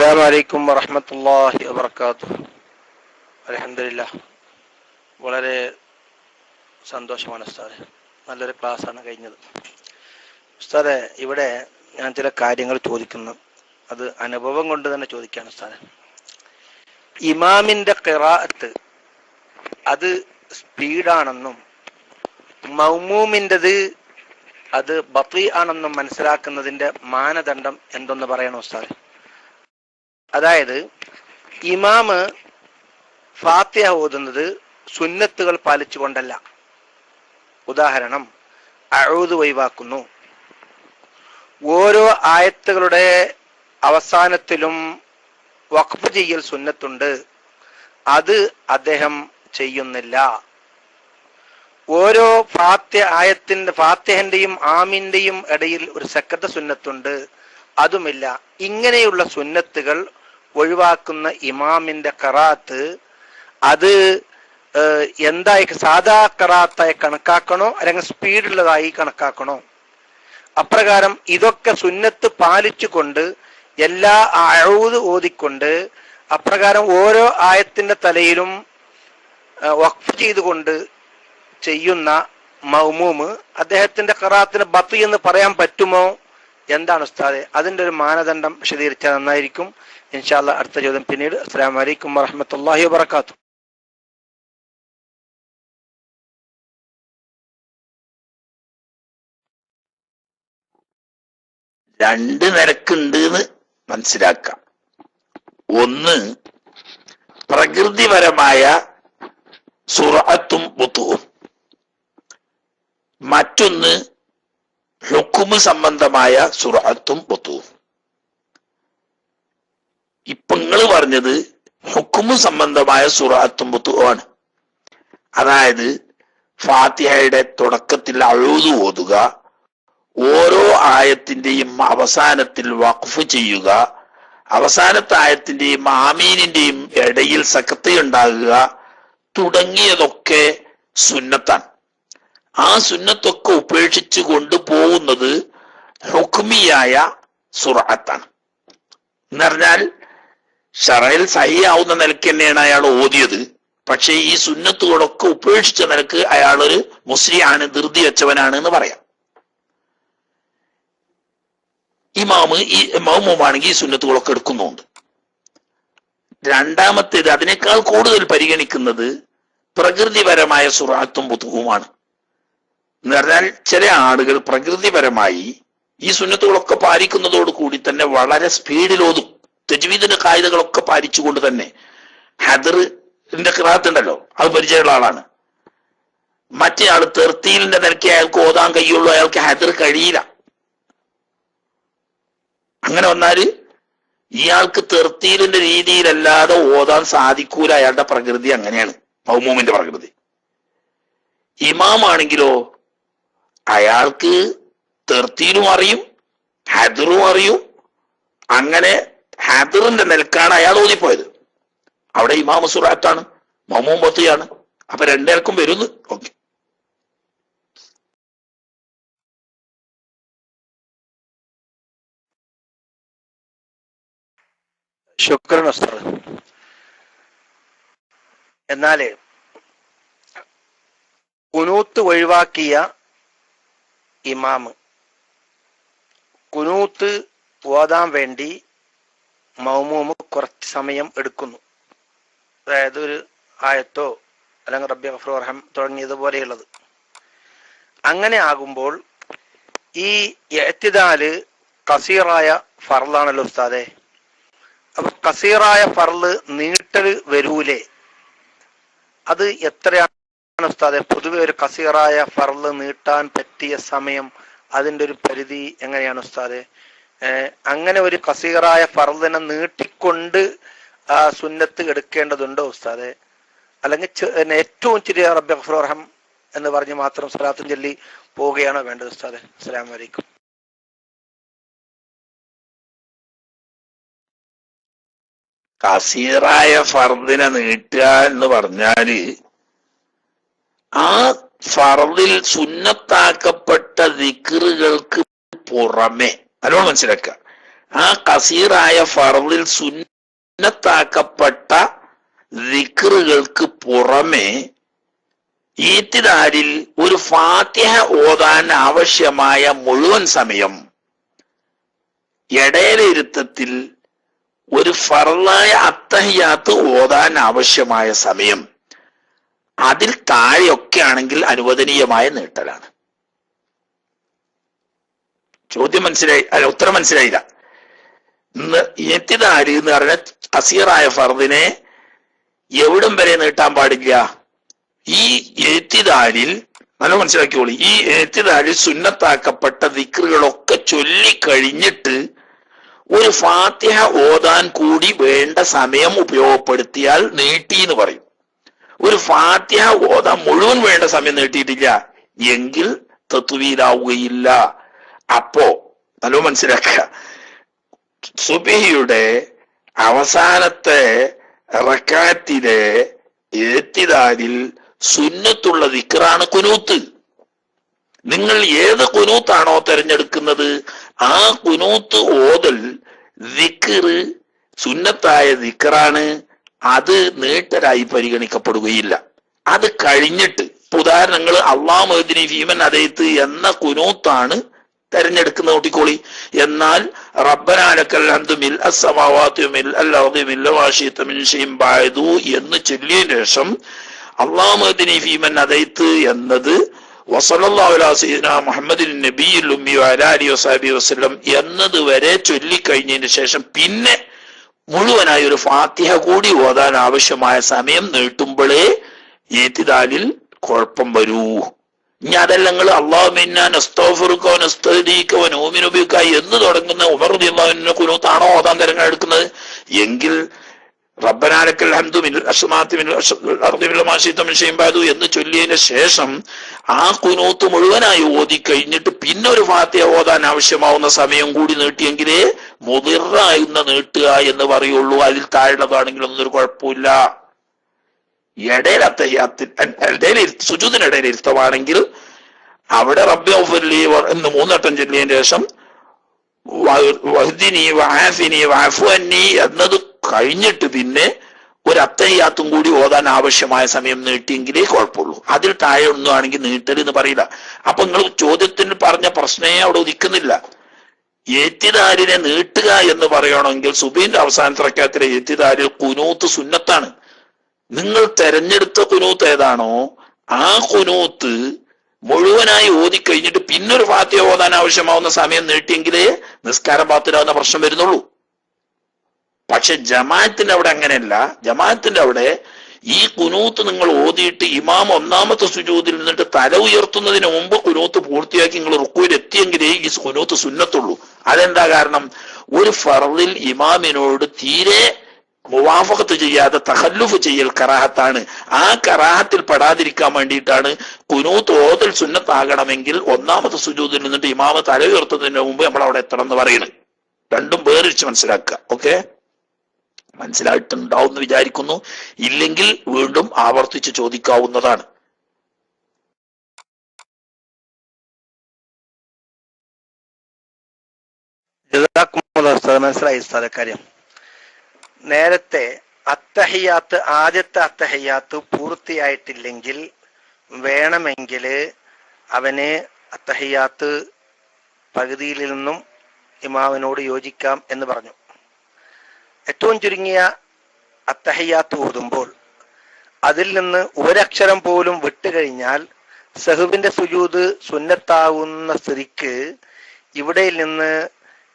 അസ്സലാമു അലൈക്കും വറഹ്മത്തുള്ളാഹി വബറകാതുഹു. അൽഹംദുലില്ലാഹ്, വളരെ സന്തോഷമാണ് ഉസ്താദെ. നല്ലൊരു ക്ലാസ്സാണ് കഴിഞ്ഞത്. ഉസ്താദെ, ഇവിടെ ഞാൻ ചില കാര്യങ്ങൾ ചോദിക്കുന്നു. അത് അനുഭവം കൊണ്ട് തന്നെ ചോദിക്കുകയാണ് ഉസ്താദെ. ഇമാമിന്റെ ഖിറാഅത്ത് അത് സ്പീഡാണെന്നും മൗമൂമിൻ്റെത് അത് ബത്വീ ആണെന്നും മനസ്സിലാക്കുന്നതിന്റെ മാനദണ്ഡം എന്തെന്ന് പറയണം ഉസ്താദെ. അതായത് ഇമാമ് ഫാത്തിഹ ഓതുന്നത് സുന്നത്തുകൾ പാലിച്ചുകൊണ്ടല്ല. ഉദാഹരണം, അഊദ് ഒഴിവാക്കുന്നു. ഓരോ ആയത്തുകളുടെ അവസാനത്തിലും വഖഫ് ചെയ്യൽ സുന്നത്തുണ്ട്, അത് അദ്ദേഹം ചെയ്യുന്നില്ല. ഓരോ ഫാത്തിഹന്റെയും ആമിന്റെയും ഇടയിൽ ഒരു സക്കത്ത് സുന്നത്തുണ്ട്, അതുമില്ല. ഇങ്ങനെയുള്ള സുന്നത്തുകൾ ഒഴിവാക്കുന്ന ഇമാമിന്റെ ഖിറാഅത്ത് അത് എന്തായി സാധാ ഖിറാഅത്തായി കണക്കാക്കണോ അല്ലെങ്കിൽ സ്പീഡുള്ളതായി കണക്കാക്കണോ? അപ്രകാരം ഇതൊക്കെ സുന്നത്ത് പാലിച്ചുകൊണ്ട് എല്ലാ അഊദ് ഓതിക്കൊണ്ട് അപ്രകാരം ഓരോ ആയത്തിന്റെ തലയിലും വഖഫ് ചെയ്തുകൊണ്ട് ചെയ്യുന്ന മൗമൂമ് അദ്ദേഹത്തിന്റെ ഖിറാഅത്തിന് ബത്വീ എന്ന് പറയാൻ പറ്റുമോ? എന്താണ് ഉസ്താദെ അതിന്റെ ഒരു മാനദണ്ഡം വിശദീകരിച്ചാൽ നന്നായിരിക്കും. ഇൻഷാ അല്ലാഹ് അടുത്ത ചോദ്യം പിന്നീട്. അസ്സലാമു അലൈക്കും വറഹ്മത്തുള്ളാഹി വബറകാതുഹു. രണ്ട് നിരക്കുണ്ട് എന്ന് മനസ്സിലാക്കാം. ഒന്ന് പ്രകൃതിപരമായ സുറഅത്തും ബുത്തുവും, മറ്റൊന്ന് ഹുക്കുമ് സംബന്ധമായ സുറഅത്തും ബുത്തുവും. ഇപ്പൊ നിങ്ങൾ പറഞ്ഞത് ഹുക്കുമ് സംബന്ധമായ സുറഅത്തും ബുത്തുവാണ്. അതായത് ഫാത്തിഹയുടെ തുടക്കത്തിൽ അഊദ് ഓതുക, ഓരോ ആയത്തിന്റെയും അവസാനത്തിൽ വഖഫ് ചെയ്യുക, അവസാനത്തെ ആയത്തിന്റെയും ആമീനിന്റെയും ഇടയിൽ സക്കത്ത് ഉണ്ടാകുക തുടങ്ങിയതൊക്കെ സുന്നത്താണ്. ആ സുന്നത്തൊക്കെ ഉപേക്ഷിച്ചു കൊണ്ടുപോകുന്നത് ഹുക്മിയായ സുറഅത്താണ്. എന്ന് പറഞ്ഞാൽ ശറയിൽ സഹിയാവുന്ന നിലയ്ക്ക് തന്നെയാണ് അയാൾ ഓതിയത്. പക്ഷെ ഈ സുന്നത്തുകളൊക്കെ ഉപേക്ഷിച്ച നിലക്ക് അയാളൊരു മുസ്ലിയാണ്, ധൃതി വെച്ചവനാണ് എന്ന് പറയാം. മൗമൂമാണെങ്കിൽ ഈ സുന്നത്തുകളൊക്കെ എടുക്കുന്നുണ്ട്. രണ്ടാമത്തേത്, അതിനേക്കാൾ കൂടുതൽ പരിഗണിക്കുന്നത് പ്രകൃതിപരമായ സുറഅത്തും ബുത്തുവുമാണ്. എന്ന് പറഞ്ഞാൽ ചില ആളുകൾ പ്രകൃതിപരമായി ഈ സുന്നത്തുകളൊക്കെ പാലിക്കുന്നതോട് കൂടി തന്നെ വളരെ സ്പീഡിൽ ഓതും. തജ്വീദിന്റെ കായികകളൊക്കെ പാലിച്ചുകൊണ്ട് തന്നെ. ഹദറിന്റെ ഖിറാഅത്ത് ഉണ്ടല്ലോ, അത് പരിചയമുള്ള ആളാണ്. മറ്റേ ആള് തെർത്തീലിന്റെ നിലയ്ക്ക് അയാൾക്ക് ഓതാൻ കഴിയുള്ളൂ, അയാൾക്ക് ഹദർ കഴിയില്ല. അങ്ങനെ വന്നാല് ഇയാൾക്ക് തെർത്തീലിന്റെ രീതിയിലല്ലാതെ ഓതാൻ സാധിക്കൂല. അയാളുടെ പ്രകൃതി അങ്ങനെയാണ്, മൗമൂമിന്റെ പ്രകൃതി. ഇമാമാണെങ്കിലോ അയാൾക്ക് തെർത്തീലും അറിയും ഹദറും അറിയും. അങ്ങനെ ഹദറിന്റെ നിലക്കാണ് അയാൾ ഓതിപ്പോയത്. അവിടെ ഇമാമ സുറഅത്താണ്, മൗമൂം ബത്വീയാണ്. അപ്പൊ രണ്ടേർക്കും വരുന്നു. ഓക്കെ, ശുക്രൻ ഉസ്താദ്. എന്നാല് ഖുനൂത്ത് ഒഴിവാക്കിയ ഇമാമ് ഖുനൂത്ത് ഓതാൻ വേണ്ടി മൗമൂമ് കുറച്ച് സമയം എടുക്കുന്നു. അതായത് ഒരു ആയത്തോ അല്ലെങ്കിൽ റബ്ബി ഗഫൂർ റഹീം തുടങ്ങിയതുപോലെയുള്ളത്. അങ്ങനെ ആകുമ്പോൾ ഈ ഇഅ്തിദാല് ഖസീറായ ഫർളാണല്ലോ ഉസ്താദെ. അപ്പൊ ഖസീറായ ഫർള് നീട്ടല് വരൂലേ? അത് എത്രയാണ് ഉസ്താദെ? പൊതുവെ ഒരു ഖസീറായ ഫർള് നീട്ടാൻ പറ്റിയ സമയം, അതിന്റെ ഒരു പരിധി എങ്ങനെയാണ് ഉസ്താദെ? അങ്ങനെ ഒരു ഖസീറായ ഫർളിനെ നീട്ടിക്കൊണ്ട് സുന്നത്ത് എടുക്കേണ്ടതുണ്ടോ ഉസ്താദെ? അല്ലെങ്കിൽ ഏറ്റവും ചെറിയ റബ്ബി ഗഫൂർ റഹീം എന്ന് പറഞ്ഞ് മാത്രം സ്വലാത്തും ചൊല്ലി പോവുകയാണോ വേണ്ടത് ഉസ്താദെ? അസ്സലാമു അലൈക്കും. കസീറായ ഫർദിനെ നീട്ടുക എന്ന് പറഞ്ഞാല് ആ ഫർദിൽ സുന്നത്താക്കപ്പെട്ട ദിക്റുകൾക്ക് പുറമെ, നല്ലോണം മനസ്സിലാക്കുക, ആ കസീറായ ഫർദിൽ സുന്നത്താക്കപ്പെട്ട ദിക്റുകൾക്ക് പുറമെ ഈത്തിദാലിൽ ഒരു ഫാത്തിഹ ഓതാൻ ആവശ്യമായ മുഴുവൻ സമയം, ഇടയിലിരുത്തത്തിൽ ഒരു ഫർളായ അത്തഹിയാത്ത് ഓതാൻ ആവശ്യമായ സമയം, അതിൽ താഴെയൊക്കെ ആണെങ്കിൽ അനുവദനീയമായ നീട്ടലാണ്. ചോദ്യം മനസ്സിലായി? അല്ല, ഉത്തരം മനസ്സിലായില്ല. ഈത്തിദാല് എന്ന് പറഞ്ഞ കസീറായ ഫർദിനെ എവിടം വരെ നീട്ടാൻ പാടില്ല? ഈ ഈത്തിദാലിൽ നല്ല മനസ്സിലാക്കിയോളി, ഈ ഈത്തിദാലിൽ സുന്നത്താക്കപ്പെട്ട ദിക്റുകളൊക്കെ ചൊല്ലിക്കഴിഞ്ഞിട്ട് ഒരു ഫാത്തിഹ ഓതാൻ കൂടി വേണ്ട സമയം ഉപയോഗപ്പെടുത്തിയാൽ നീട്ടി എന്ന് പറയും. ഒരു ഫാത്തിഹ ഓതാൻ മുഴുവൻ വേണ്ട സമയം നീട്ടിയിട്ടില്ല എങ്കിൽ തത്വീലാവുകയില്ല. അപ്പോ നല്ല മനസ്സിലാക്കുക, സുബ്ഹിയുടെ അവസാനത്തെ റക്അത്തിലെ ഈത്തിദാലിൽ സുന്നത്തുള്ള ദിക്റാണ് കുനൂത്ത്. നിങ്ങൾ ഏത് കുനൂത്താണോ തിരഞ്ഞെടുക്കുന്നത് ആ കുനൂത്ത് ഓതൽ ദിക്റ് സുന്നത്തായ ദിക്റാണ്. അത് നീട്ടലായി പരിഗണിക്കപ്പെടുകയില്ല. അത് കഴിഞ്ഞിട്ട് ഉദാഹരണങ്ങൾ അല്ലാഹു മഹ്ദിനി ഫീമൻ ഹദൈത്ത് എന്ന കുനൂത്താണ് തെരഞ്ഞെടുക്കുന്ന നോട്ടിക്കോളി. എന്നാൽ റബ്ബനാ ലക്കൽ ഹംദു മിൽഅ സ്സമാവാതി മിൽഅൽ അർദി മിൽഅ മാ ശിഅത മിൻ ശൈഇൻ ബഅദു എന്ന് ചൊല്ലിയതിനു ശേഷം അല്ലാഹു മഹ്ദിനി ഫീമൻ ഹദൈത്ത് എന്നത് വസല്ലല്ലാഹു അലാ സയ്യിദിനാ മുഹമ്മദിൻ നബിയിൽ ഉമ്മി വഅലാ അലിഹി വസഹബിഹി വസല്ലം എന്നത് വരെ ചൊല്ലിക്കഴിഞ്ഞതിന് ശേഷം പിന്നെ മുഴുവനായി ഒരു ഫാത്തിഹ കൂടി ഓതാൻ ആവശ്യമായ സമയം നീട്ടുമ്പോഴേ ഈത്തിദാലിൽ കുഴപ്പം വരൂ. ഇനി അതല്ല നിങ്ങൾ അല്ലാഹുമ്മ നസ്തഗ്ഫിറുക വനസ്തഹ്ദീക വനുമിനു ബിക എന്ന് തുടങ്ങുന്ന ഉമർ റളിയല്ലാഹു അൻഹു ഖുനൂത്താണോ ഓതാൻ തിരഞ്ഞെടുക്കുന്നത് എങ്കിൽ റബ്ബനാ ലക്കൽ ഹംദു മിനൽ അസ്മാഅതി മിനൽ അർദി മിനൽ മാ ശിഅത മിൻ ശൈഇൻ ബഅദു എന്ന് ചൊല്ലിയതിന് ശേഷം ആ ഖുനൂത്ത് മുഴുവനായി ഓതി കഴിഞ്ഞിട്ട് പിന്നെ ഒരു ഫാത്തിഹ ഓതാൻ ആവശ്യമാവുന്ന സമയം കൂടി നീട്ടിയെങ്കിലേ മുദിറായുന്ന നീട്ടുക എന്ന് പറയുള്ളൂ. അതിൽ താഴെയുള്ളതാണെങ്കിലും ഒരു കുഴപ്പമില്ല. ഇടയിൽ സുജൂദിനിടയിൽ ഇരുത്തമാണെങ്കിൽ അവിടെ റബ്ബി ഗ്ഫിർലി എന്ന് 3 വട്ടം ചൊല്ലിയതിന് ശേഷം വഹ്ദിനി വആഫിനി വഅഫു അന്നി എന്നത് കഴിഞ്ഞിട്ട് പിന്നെ ഒരു അത്തഹിയാത്തും കൂടി ഓതാൻ ആവശ്യമായ സമയം നീട്ടിയെങ്കിലേ കുഴപ്പമുള്ളൂ. അതിൽ താഴെ ഒന്നും ആണെങ്കിൽ നീട്ടൽ എന്ന് പറയില്ല. അപ്പൊ നിങ്ങൾ ചോദ്യത്തിന് പറഞ്ഞ പ്രശ്നമേ അവിടെ ഉദിക്കുന്നില്ല. ഈത്തിദാലിനെ നീട്ടുക എന്ന് പറയണമെങ്കിൽ സുബഹിന്റെ അവസാനത്തെ റക്അത്തിലെ ഈത്തിദാലിൽ ഖുനൂത്ത് സുന്നത്താണ്. നിങ്ങൾ തെരഞ്ഞെടുത്ത ഖുനൂത്ത് ഏതാണോ ആ ഖുനൂത്ത് മുഴുവനായി ഓതി കഴിഞ്ഞിട്ട് പിന്നെ ഒരു ഫാത്തിഹ ഓതാൻ ആവശ്യമാവുന്ന സമയം നീട്ടിയെങ്കിലേ നിസ്കാരം ബാത്തിലാവുന്ന പ്രശ്നം വരുന്നുള്ളൂ. പക്ഷെ ജമാഅത്തിന്റെ അവിടെ അങ്ങനെയല്ല. ജമാഅത്തിന്റെ അവിടെ ഈ ഖുനൂത്ത് നിങ്ങൾ ഓതിയിട്ട് ഇമാം ഒന്നാമത്തെ സുജൂദിൽ നിന്നിട്ട് തല ഉയർത്തുന്നതിന് മുമ്പ് ഖുനൂത്ത് പൂർത്തിയാക്കി നിങ്ങൾ റുക്കൂയിൽ എത്തിയെങ്കിലേ ഈ ഖുനൂത്ത് സുന്നത്തുള്ളൂ. അതെന്താ കാരണം? ഒരു ഫർദിൽ ഇമാമിനോട് തീരെ മുവാഫഖത്ത് ചെയ്യാതെ തഖല്ലുഫ് ചെയ്യൽ കറാഹത്താണ്. ആ കറാഹത്തിൽ പെടാതിരിക്കാൻ വേണ്ടിയിട്ടാണ് ഖുനൂത്ത് ഓതൽ സുന്നത്താകണമെങ്കിൽ ഒന്നാമത്തെ സുജൂദിൽ നിന്നിട്ട് ഇമാമ തല ഉയർത്തുന്നതിന് മുമ്പ് നമ്മൾ അവിടെ എത്തണം എന്ന് പറയുന്നത്. രണ്ടും വേറിച്ച് മനസ്സിലാക്കുക. ഓക്കെ, മനസ്സിലായിട്ടുണ്ടാവും എന്ന് വിചാരിക്കുന്നു. ഇല്ലെങ്കിൽ വീണ്ടും ആവർത്തിച്ച് ചോദിക്കാവുന്നതാണ്. മനസ്സിലായി കാര്യം. നേരത്തെ അത്തഹിയാത്ത് ആദ്യത്തെ അത്തഹിയാത്ത് പൂർത്തിയായിട്ടില്ലെങ്കിൽ വേണമെങ്കിൽ അവന് അത്തഹിയാത്ത് പകുതിയിൽ നിന്നും ഇമാമിനോട് യോജിക്കാം എന്ന് പറഞ്ഞു. ഏറ്റവും ചുരുങ്ങിയ അത്തഹിയാത്ത് ഓതുമ്പോൾ അതിൽ നിന്ന് ഒരക്ഷരം പോലും വിട്ടുകഴിഞ്ഞാൽ സഹുവിന്റെ സുജൂദ് സുന്നത്താവുന്ന സ്ഥിതിക്ക് ഇവിടെ നിന്ന്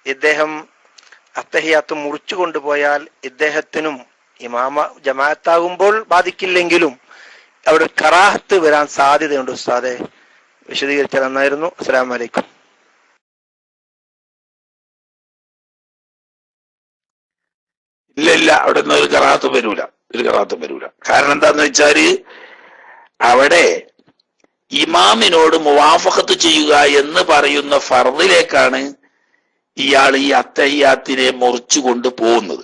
ഇദ്ദേഹം അത്തഹിയാത്ത് മുറിച്ചു കൊണ്ടുപോയാൽ ഇദ്ദേഹത്തിനും ഇമാമ ജമാഅത്താകുമ്പോൾ ബാധിക്കില്ലെങ്കിലും അവിടെ കറാഹത്ത് വരാൻ സാധ്യതയുണ്ട്. ഉസ്താദെ വിശദീകരിച്ചാൽ നന്നായിരുന്നു. അസ്സലാമു അലൈക്കും. ഇല്ല, അവിടെ നിന്ന് ഒരു കറാഹത്തും വരൂല. കാരണം എന്താന്ന് വെച്ചാല് അവിടെ ഇമാമിനോട് മുവാഫഖത്ത് ചെയ്യുക എന്ന് പറയുന്ന ഫർദിലേക്കാണ് ഇയാൾ ഈ അത്തഹിയാത്തിനെ മുറിച്ചു കൊണ്ട് പോകുന്നത്.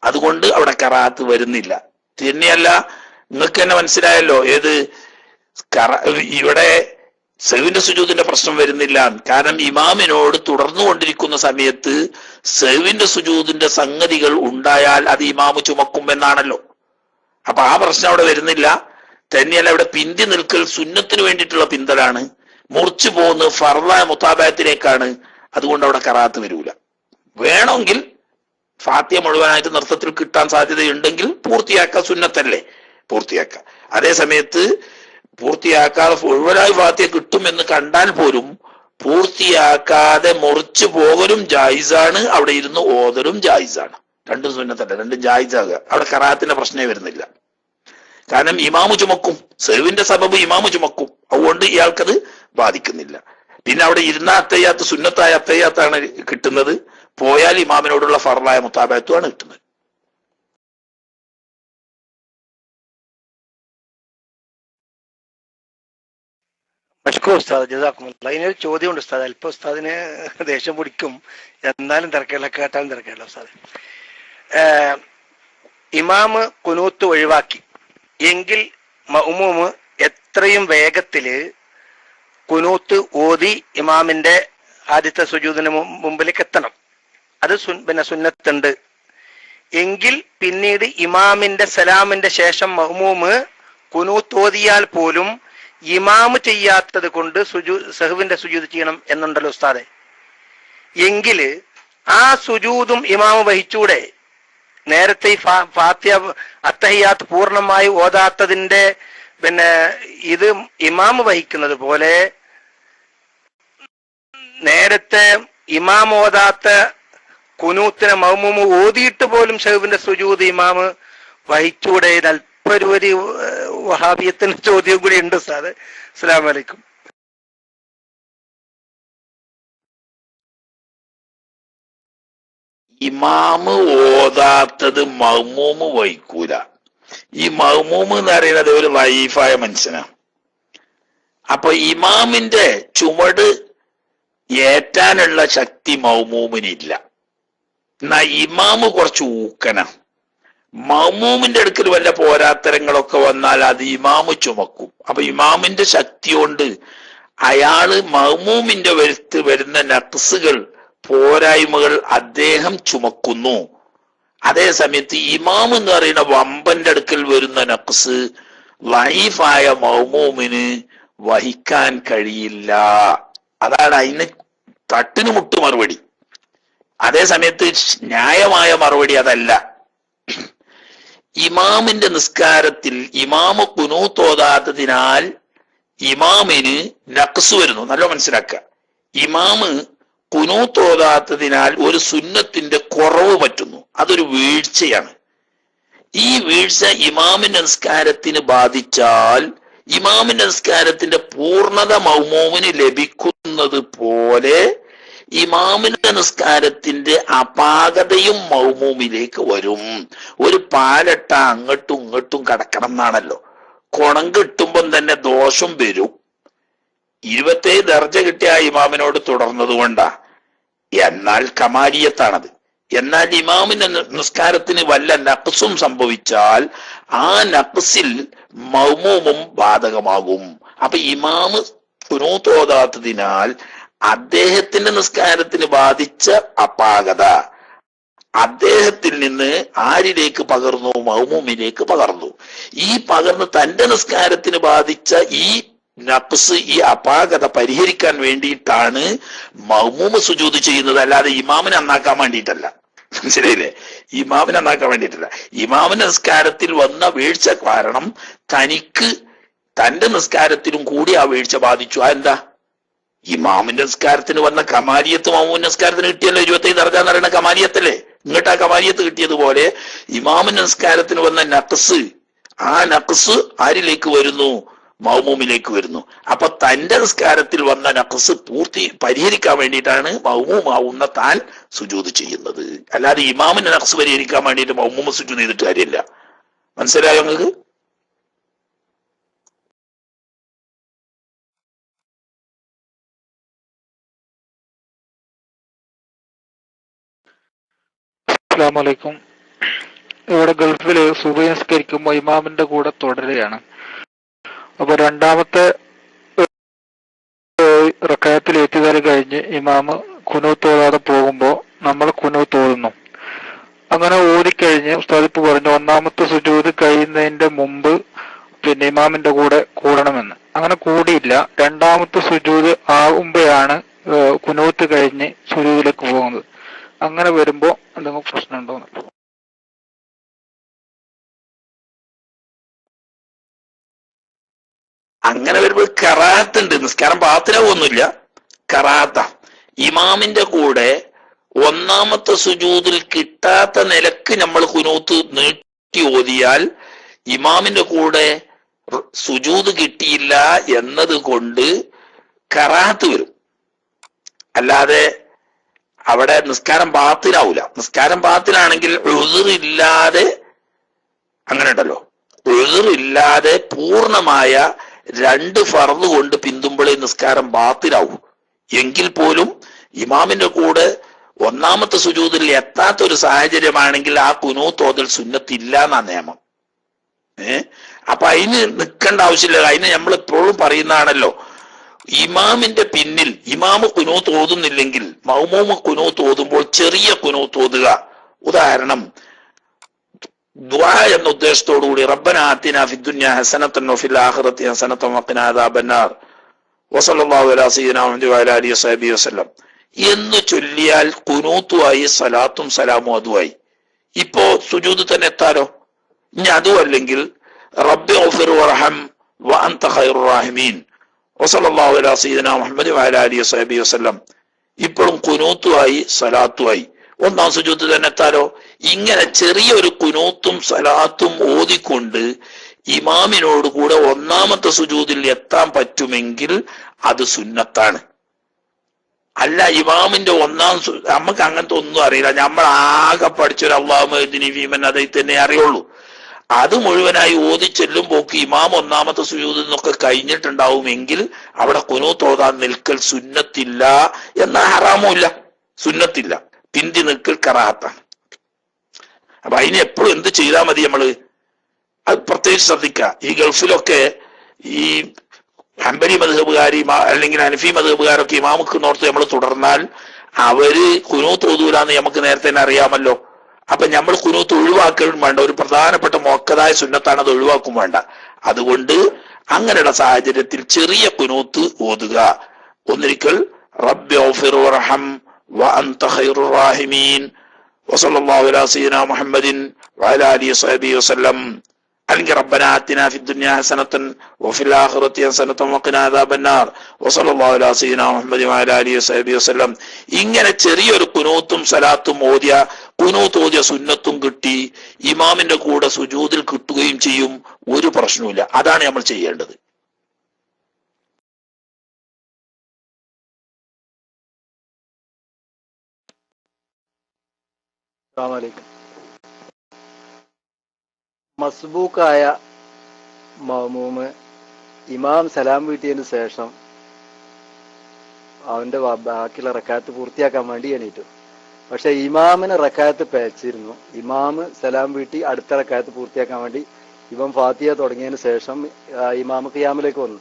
അതുകൊണ്ട് അവിടെ കറാഹത്ത് വരുന്നില്ല. തന്നെയല്ല, നിങ്ങൾക്ക് തന്നെ മനസ്സിലായല്ലോ ഏത് ഇവിടെ സഹ്വിന്റെ സുജൂദിന്റെ പ്രശ്നം വരുന്നില്ല. കാരണം ഇമാമിനോട് തുടർന്നുകൊണ്ടിരിക്കുന്ന സമയത്ത് സഹ്വിന്റെ സുജൂദിന്റെ സംഗതികൾ ഉണ്ടായാൽ അത് ഇമാമ് ചുമക്കും എന്നാണല്ലോ. അപ്പൊ ആ പ്രശ്നം അവിടെ വരുന്നില്ല. തന്നെയല്ല, ഇവിടെ പിന്തി നിൽക്കൽ സുന്നത്തിന് വേണ്ടിയിട്ടുള്ള പിന്തലാണ്, മുറിച്ചു പോകുന്ന ഫർളായ മുത്താബായത്തിലേക്കാണ്. അതുകൊണ്ട് അവിടെ കറാത്ത് വരൂല. വേണമെങ്കിൽ ഫാത്തിഹ മുഴുവനായിട്ട് നൃത്തത്തിൽ കിട്ടാൻ സാധ്യതയുണ്ടെങ്കിൽ പൂർത്തിയാക്കുക, സുന്നത്തല്ലേ, പൂർത്തിയാക്കുക. അതേ സമയത്ത് പൂർത്തിയാക്കാതെ മുഴുവനായി ഫാത്തിഹ കിട്ടുമെന്ന് കണ്ടാൽ പോലും പൂർത്തിയാക്കാതെ മുറിച്ചു പോകലും ജായിസാണ്, അവിടെ ഇരുന്ന് ഓതലും ജായിസാണ്. രണ്ടും സുന്നത്തല്ല, രണ്ടും ജായിസാകുക. അവിടെ കറാത്തിന്റെ പ്രശ്നമേ വരുന്നില്ല. കാരണം ഇമാമു ചുമക്കും, സെഹ്വിന്റെ സബബ് ഇമാമു ചുമക്കും, അതുകൊണ്ട് ഇയാൾക്കത് ബാധിക്കുന്നില്ല. പിന്നെ അവിടെ ഇരുന്ന അത്തയ്യാത്ത് സുന്നത്തായ അത്തയ്യാത്താണ് കിട്ടുന്നത്, പോയാൽ ഇമാമിനോടുള്ള ഫർളായ മുത്താബഅത്തുമാണ് കിട്ടുന്നത്. മഷ്കൂർ ഉസ്താദ്, ജസാക്കുമുല്ലാ. അതിനൊരു ചോദ്യമുണ്ട് ഉസ്താദ്. അല്പം ഉസ്താദിന് ദേഷ്യം പിടിക്കും, എന്നാലും തിരക്കേല, കേട്ടാലും തിരക്കേല ഉസ്താദ്. ഇമാമ് കുനൂത്ത് ഒഴിവാക്കി എങ്കിൽ മഅ്മൂമ് എത്രയും വേഗത്തില് കുനൂത്ത് ഓതി ഇമാമിന്റെ ആദ്യത്തെ സുജൂദിന് മുമ്പിലേക്ക് എത്തണം. അത് പിന്നെ സുന്നത്തുണ്ട്. എങ്കിൽ പിന്നീട് ഇമാമിന്റെ സലാമിന്റെ ശേഷം മഅ്മൂമ് കുനൂത്ത് ഓതിയാൽ പോലും ഇമാമ് ചെയ്യാത്തത് കൊണ്ട് സഹ്വിന്റെ സുജൂദ് ചെയ്യണം എന്നുണ്ടല്ലോ ഉസ്താദെ. എങ്കില് ആ സുജൂദും ഇമാമ് വഹിച്ചൂടെ? നേരത്തെ ഈ ഫാത്തിഹ അത്തഹിയാത്ത് പൂർണ്ണമായി ഓതാത്തതിന്റെ പിന്നെ ഇത് ഇമാമ് വഹിക്കുന്നത് പോലെ നേരത്തെ ഇമാം ഓതാത്ത കുനൂത്തിനെ മഅ്മൂമ് ഓതിയിട്ട് പോലും സഹ്വിന്റെ സുജൂദ് ഇമാമ് വഹിച്ചൂടെ? അല്പൊരു വഹാബിയത്തിന്റെ ചോദ്യം കൂടി ഉണ്ട് ഉസ്താദ്. അസ്സലാമു അലൈക്കും. ഇമാമ് ഓതാത്തത് മഅ്മൂമ് വഹിക്കൂല. ഈ മഅ്മൂമ് എന്ന് പറയുന്നത് ഒരു ലൈഫായ മനുഷ്യനാണ്. അപ്പൊ ഇമാമിന്റെ ചുമട് ഏറ്റാനുള്ള ശക്തി മഅ്മൂമിനില്ല. എന്നാ ഇമാമ് കുറച്ച് ഊക്കന. മഅ്മൂമിന്റെ അടുക്കൽ വല്ല പോരാത്തരങ്ങളൊക്കെ വന്നാൽ അത് ഇമാമ് ചുമക്കും. അപ്പൊ ഇമാമിന്റെ ശക്തി കൊണ്ട് അയാള് മഅ്മൂമിന്റെ വരുന്ന നഖ്സുകൾ, പോരായ്മകൾ അദ്ദേഹം ചുമക്കുന്നു. അതേ സമയത്ത് ഇമാം എന്ന് പറയുന്ന വമ്പന്റെ അടുക്കൽ വരുന്ന നഖ്സ് ലൈഫായ മഅ്മൂമിന് വഹിക്കാൻ കഴിയില്ല. അതാണ് അതിന് തട്ടിന് മുട്ട് മറുപടി. അതേ സമയത്ത് ന്യായമായ മറുപടി അതല്ല. ഇമാമിന്റെ നിസ്കാരത്തിൽ ഇമാമ് ഖുനൂത്ത് ഓതാത്തതിനാൽ ഇമാമിന് നഖ്സ് വരുന്നു. നല്ല മനസ്സിലാക്കുക. ഇമാമ് ഖുനൂത്ത് ഓതാത്തതിനാൽ ഒരു സുന്നത്തിന്റെ കുറവ് പറ്റുന്നു. അതൊരു വീഴ്ചയാണ്. ഈ വീഴ്ച ഇമാമിന്റെ നിസ്കാരത്തിന് ബാധിച്ചാൽ ഇമാമിന്റെ നിസ്കാരത്തിന്റെ പൂർണ്ണത മഅ്മൂമിന് ലഭിക്കുന്നത് പോലെ ഇമാമിന്റെ നിസ്കാരത്തിന്റെ അപാകതയും മഅ്മൂമിലേക്ക് വരും. ഒരു പാലട്ട അങ്ങോട്ടും ഇങ്ങോട്ടും കടക്കണം എന്നാണല്ലോ. കുണം കിട്ടുമ്പം തന്നെ ദോഷം വരും. 27 ദർജ കിട്ടിയ ഇമാമിനോട് തുടർന്നത് കൊണ്ടാ. എന്നാൽ കമാലിയത്താണത്. എന്നാൽ ഇമാമിന്റെ നിസ്കാരത്തിന് വല്ല നഖ്സും സംഭവിച്ചാൽ ആ നഖ്സിൽ മഅ്മൂമും ബാധകമാകും. അപ്പൊ ഇമാമ് ഖുനൂത്ത് ഓതാത്തതിനാൽ അദ്ദേഹത്തിന്റെ നിസ്കാരത്തിന് ബാധിച്ച അപാകത അദ്ദേഹത്തിൽ നിന്ന് ആരിലേക്ക് പകർന്നു? മഅ്മൂമിലേക്ക് പകർന്നു. ഈ പകർന്ന് തന്റെ നിസ്കാരത്തിന് ബാധിച്ച ഈ നഖ്സ്, ഈ അപാകത പരിഹരിക്കാൻ വേണ്ടിയിട്ടാണ് മഅ്മൂമ് സുജൂദ് ചെയ്യുന്നത്, അല്ലാതെ ഇമാമിനെ നന്നാക്കാൻ വേണ്ടിയിട്ടല്ല. മനസ്സിലായില്ലേ? ഇമാമിനെ നന്നാക്കാൻ വേണ്ടിയിട്ടല്ല. ഇമാമിന്റെ നിസ്കാരത്തിൽ വന്ന വീഴ്ച കാരണം തനിക്ക് തന്റെ നിസ്കാരത്തിലും കൂടി ആ വീഴ്ച ബാധിച്ചു. അതെന്താ? ഇമാമിന്റെ നിസ്കാരത്തിന് വന്ന കമാലിയത്ത് മഅ്മൂമിന്റെ നിസ്കാരത്തിന് കിട്ടിയല്ലോ. 27 ദർജ എന്ന് പറയുന്ന കമാലിയത്തല്ലേ? ഇങ്ങോട്ട് ആ കമാലിയത്ത് കിട്ടിയതുപോലെ ഇമാമിന്റെ നിസ്കാരത്തിന് വന്ന നഖ്സ്, ആ നഖ്സ് ആരിലേക്ക് വരുന്നു? മഅ്മൂമിലേക്ക് വരുന്നു. അപ്പൊ തന്റെ നിസ്കാരത്തിൽ വന്ന നഖ്സ് പരിഹരിക്കാൻ വേണ്ടിയിട്ടാണ് മഅ്മൂമാവുന്ന താൻ സുജൂദ് ചെയ്യുന്നത്. അല്ലാതെ ഇമാമിന്റെ നഖ്സ് പരിഹരിക്കാൻ വേണ്ടിയിട്ട് മഅ്മൂമ് സുജൂദ് ചെയ്തിട്ട് കാര്യമില്ല. മനസ്സിലായോ നിങ്ങൾക്ക്? അസ്സലാമു അലൈക്കും. ഇവിടെ ഗൾഫില് സുബഹി നിസ്കരിക്കുമ്പോൾ ഇമാമിന്റെ കൂടെ തുടരുകയാണ്. അപ്പൊ രണ്ടാമത്തെ റക്അത്തിൽ എത്തിയതാൽ കഴിഞ്ഞ് ഇമാമ് കുനൂത്ത് ഓതാതെ പോകുമ്പോൾ നമ്മൾ കുനൂത്ത് ഓതുന്നു. അങ്ങനെ ഓതിക്കഴിഞ്ഞ് ഉസ്താദ് ഇപ്പൊ പറഞ്ഞു ഒന്നാമത്തെ സുജൂദ് കഴിയുന്നതിന്റെ മുമ്പ് പിന്നെ ഇമാമിന്റെ കൂടെ കൂടണമെന്ന്. അങ്ങനെ കൂടിയില്ല. രണ്ടാമത്തെ സുജൂദ് ആകുമ്പോഴാണ് കുനൂത്ത് കഴിഞ്ഞ് സുജൂദിലേക്ക് പോകുന്നത്. അങ്ങനെ വരുമ്പോ എന്തെങ്കിലും പ്രശ്നമുണ്ടോ? അങ്ങനെ വരുമ്പോൾ കറാത്തുണ്ട്. നിസ്കാരം പാത്തിലാവൊന്നുമില്ല, കറാത്ത. ഇമാമിന്റെ കൂടെ ഒന്നാമത്തെ സുജൂദിൽ കിട്ടാത്ത നിലക്ക് നമ്മൾ കുനൂത്ത് നീട്ടി ഓതിയാൽ ഇമാമിന്റെ കൂടെ സുജൂദ് കിട്ടിയില്ല എന്നത് കൊണ്ട് കറാത്ത് വരും. അല്ലാതെ അവിടെ നിസ്കാരം ബാത്തിലാവൂല. നിസ്കാരം ബാത്തിലാണെങ്കിൽ ഉസ്റില്ലാതെ, അങ്ങനെ ഉണ്ടല്ലോ, ഉസ്റില്ലാതെ പൂർണ്ണമായ 2 ഫർദ് കൊണ്ട് പിന്തുമ്പോഴേ നിസ്കാരം ബാത്തിലാവൂ. എങ്കിൽ പോലും ഇമാമിന്റെ കൂടെ ഒന്നാമത്തെ സുജൂദിൽ എത്താത്ത ഒരു സാഹചര്യമാണെങ്കിൽ ആ കുനൂത്ത് ഓതൽ സുന്നത്തില്ല എന്നാ നിയമം. അപ്പൊ അതിന് നിൽക്കേണ്ട ആവശ്യമില്ല. അതിന് നമ്മൾ എപ്പോഴും പറയുന്നതാണല്ലോ, ഇമാമിന്റെ പിന്നിൽ ഇമാമ് കുനൂത്ത് ഓതുന്നില്ലെങ്കിൽ മൗമൂമ് കുനൂത്ത് ഓതുമ്പോൾ ചെറിയ കുനൂത്ത് ഓതുക. ഉദാഹരണം, ദുആ എന്ന ഉദ്ദേശത്തോടു കൂടി റബ്ബനാ ആതിനാ ഫിദ്ദുനിയ ഹസനത്തൻ വഫിൽ ആഖിറതി ഹസനത്തൻ വഖിനാ അദാബന്നാർ വസല്ലല്ലാഹു അലാ സയ്യിദിനാ മുഹമ്മദ് വഅലാ ആലിഹി വസഹ്ബിഹി വസല്ലം എന്ന് ചൊല്ലിയാൽ കുനൂത്തുമായി സലാത്തും സലാമും അതുമായി. ഇപ്പോ സുജൂദ് തന്നെ എത്താലോ. ഇനി അതും അല്ലെങ്കിൽ റബ്ബി ഗഫിർ വർഹം വഅൻത ഖൈറുർ റഹീമീൻ വസല്ലല്ലാഹു അലാ സയ്യിദിനാ മുഹമ്മദ് വഅലാ ആലിഹി വസഹ്ബിഹി വസല്ലം, ഇപ്പോഴും കുനൂത്തുമായി സലാത്തുമായി. ഒന്നാം സുജൂദ് തന്നെ എത്താലോ. ഇങ്ങനെ ചെറിയൊരു കുനൂത്തും സലാത്തും ഓതിക്കൊണ്ട് ഇമാമിനോട് കൂടെ ഒന്നാമത്തെ സുജൂദിൽ എത്താൻ പറ്റുമെങ്കിൽ അത് സുന്നത്താണ്. അല്ല ഇമാമിന്റെ നമുക്ക് അങ്ങനത്തെ ഒന്നും അറിയില്ല, നമ്മൾ ആകെ പഠിച്ചൊരു അല്ലാഹുമ്മ ഫീമൻ അതേ തന്നെ അറിയുള്ളൂ. അത് മുഴുവനായി ഓതി ചെല്ലുമ്പോക്ക് ഇമാം ഒന്നാമത്തെ സുജൂദിൽ നിന്നൊക്കെ കഴിഞ്ഞിട്ടുണ്ടാവുമെങ്കിൽ അവിടെ കുനൂത്ത് ഓതാൻ നിൽക്കൽ സുന്നത്തില്ല. എന്നാൽ ഹറാമുമില്ല, സുന്നത്തില്ല. പിന്തി നിൽക്കൽ കറാത്താണ്. അപ്പൊ അതിന് എപ്പോഴും എന്ത് ചെയ്താൽ മതി? നമ്മള് അത് പ്രത്യേകിച്ച് ശ്രദ്ധിക്കുക. ഈ ഗൾഫിലൊക്കെ ഈ ഹംബലി മദ്ഹബുകാരി അല്ലെങ്കിൽ ഹനഫി മദ്ഹബുകാരൊക്കെ ഇമാമുക്ക് നോർത്ത് നമ്മൾ തുടർന്നാൽ അവര് കുനൂത്ത് ഓതൂലാന്ന് നമുക്ക് നേരത്തെ തന്നെ അറിയാമല്ലോ. അപ്പൊ നമ്മൾ കുനൂത്ത് ഒഴിവാക്കുകയും വേണ്ട. ഒരു പ്രധാനപ്പെട്ട മുഅക്കദായ സുന്നത്താണ്, അത് ഒഴിവാക്കും വേണ്ട. അതുകൊണ്ട് അങ്ങനെയുള്ള സാഹചര്യത്തിൽ ചെറിയ കുനൂത്ത് ഓതുക. ഒന്നിരിക്കൽ റബ്ബി ഗഫിർ വർഹം വഅൻത ഖൈറുർ റഹീമീൻ വസല്ലല്ലാഹു അലാ സയ്യിദിനാ മുഹമ്മദിൻ വഅലാ ആലിഹി വസഹ്ബിഹി വസല്ലം, അല്ലെങ്കിൽ റബ്ബനാ ആതിനാ ഫിദ്ദുനിയ ഹസനത്തൻ വഫിൽ ആഖിറതി ഹസനത്തൻ വഖിനാ അദാബന്നാർ വസല്ലല്ലാഹു അലാ സയ്യിദിനാ മുഹമ്മദി വഅലാ ആലിഹി വസഹ്ബിഹി വസല്ലം. ഇങ്ങനെ ചെറിയൊരു കുനൂത്തും സലാത്തും ഓതിയ, കുനൂത്ത് ഓതിയ സുന്നത്തും കിട്ടി, ഇമാമിന്റെ കൂടെ സുജൂദിൽ കിട്ടുകയും ചെയ്യും. ഒരു പ്രശ്നവുമില്ല. അതാണ് നമ്മൾ ചെയ്യേണ്ടത്. മസ്ബൂക്കായ മഅ്മൂമ് ഇമാം സലാം വീട്ടിയതിന് ശേഷം അവന്റെ ബാക്കിയുള്ള റക്കാത്ത് പൂർത്തിയാക്കാൻ വേണ്ടി എണീറ്റു. പക്ഷെ ഇമാമിന് റക്കാത്ത് പേച്ചിരുന്നു. ഇമാമ് സലാം വീട്ടി അടുത്ത റക്കാത്ത് പൂർത്തിയാക്കാൻ വേണ്ടി ഇമാം ഫാത്തിഹ തുടങ്ങിയതിന് ശേഷം ഇമാമ് ഖിയാമിലേക്ക് വന്നു.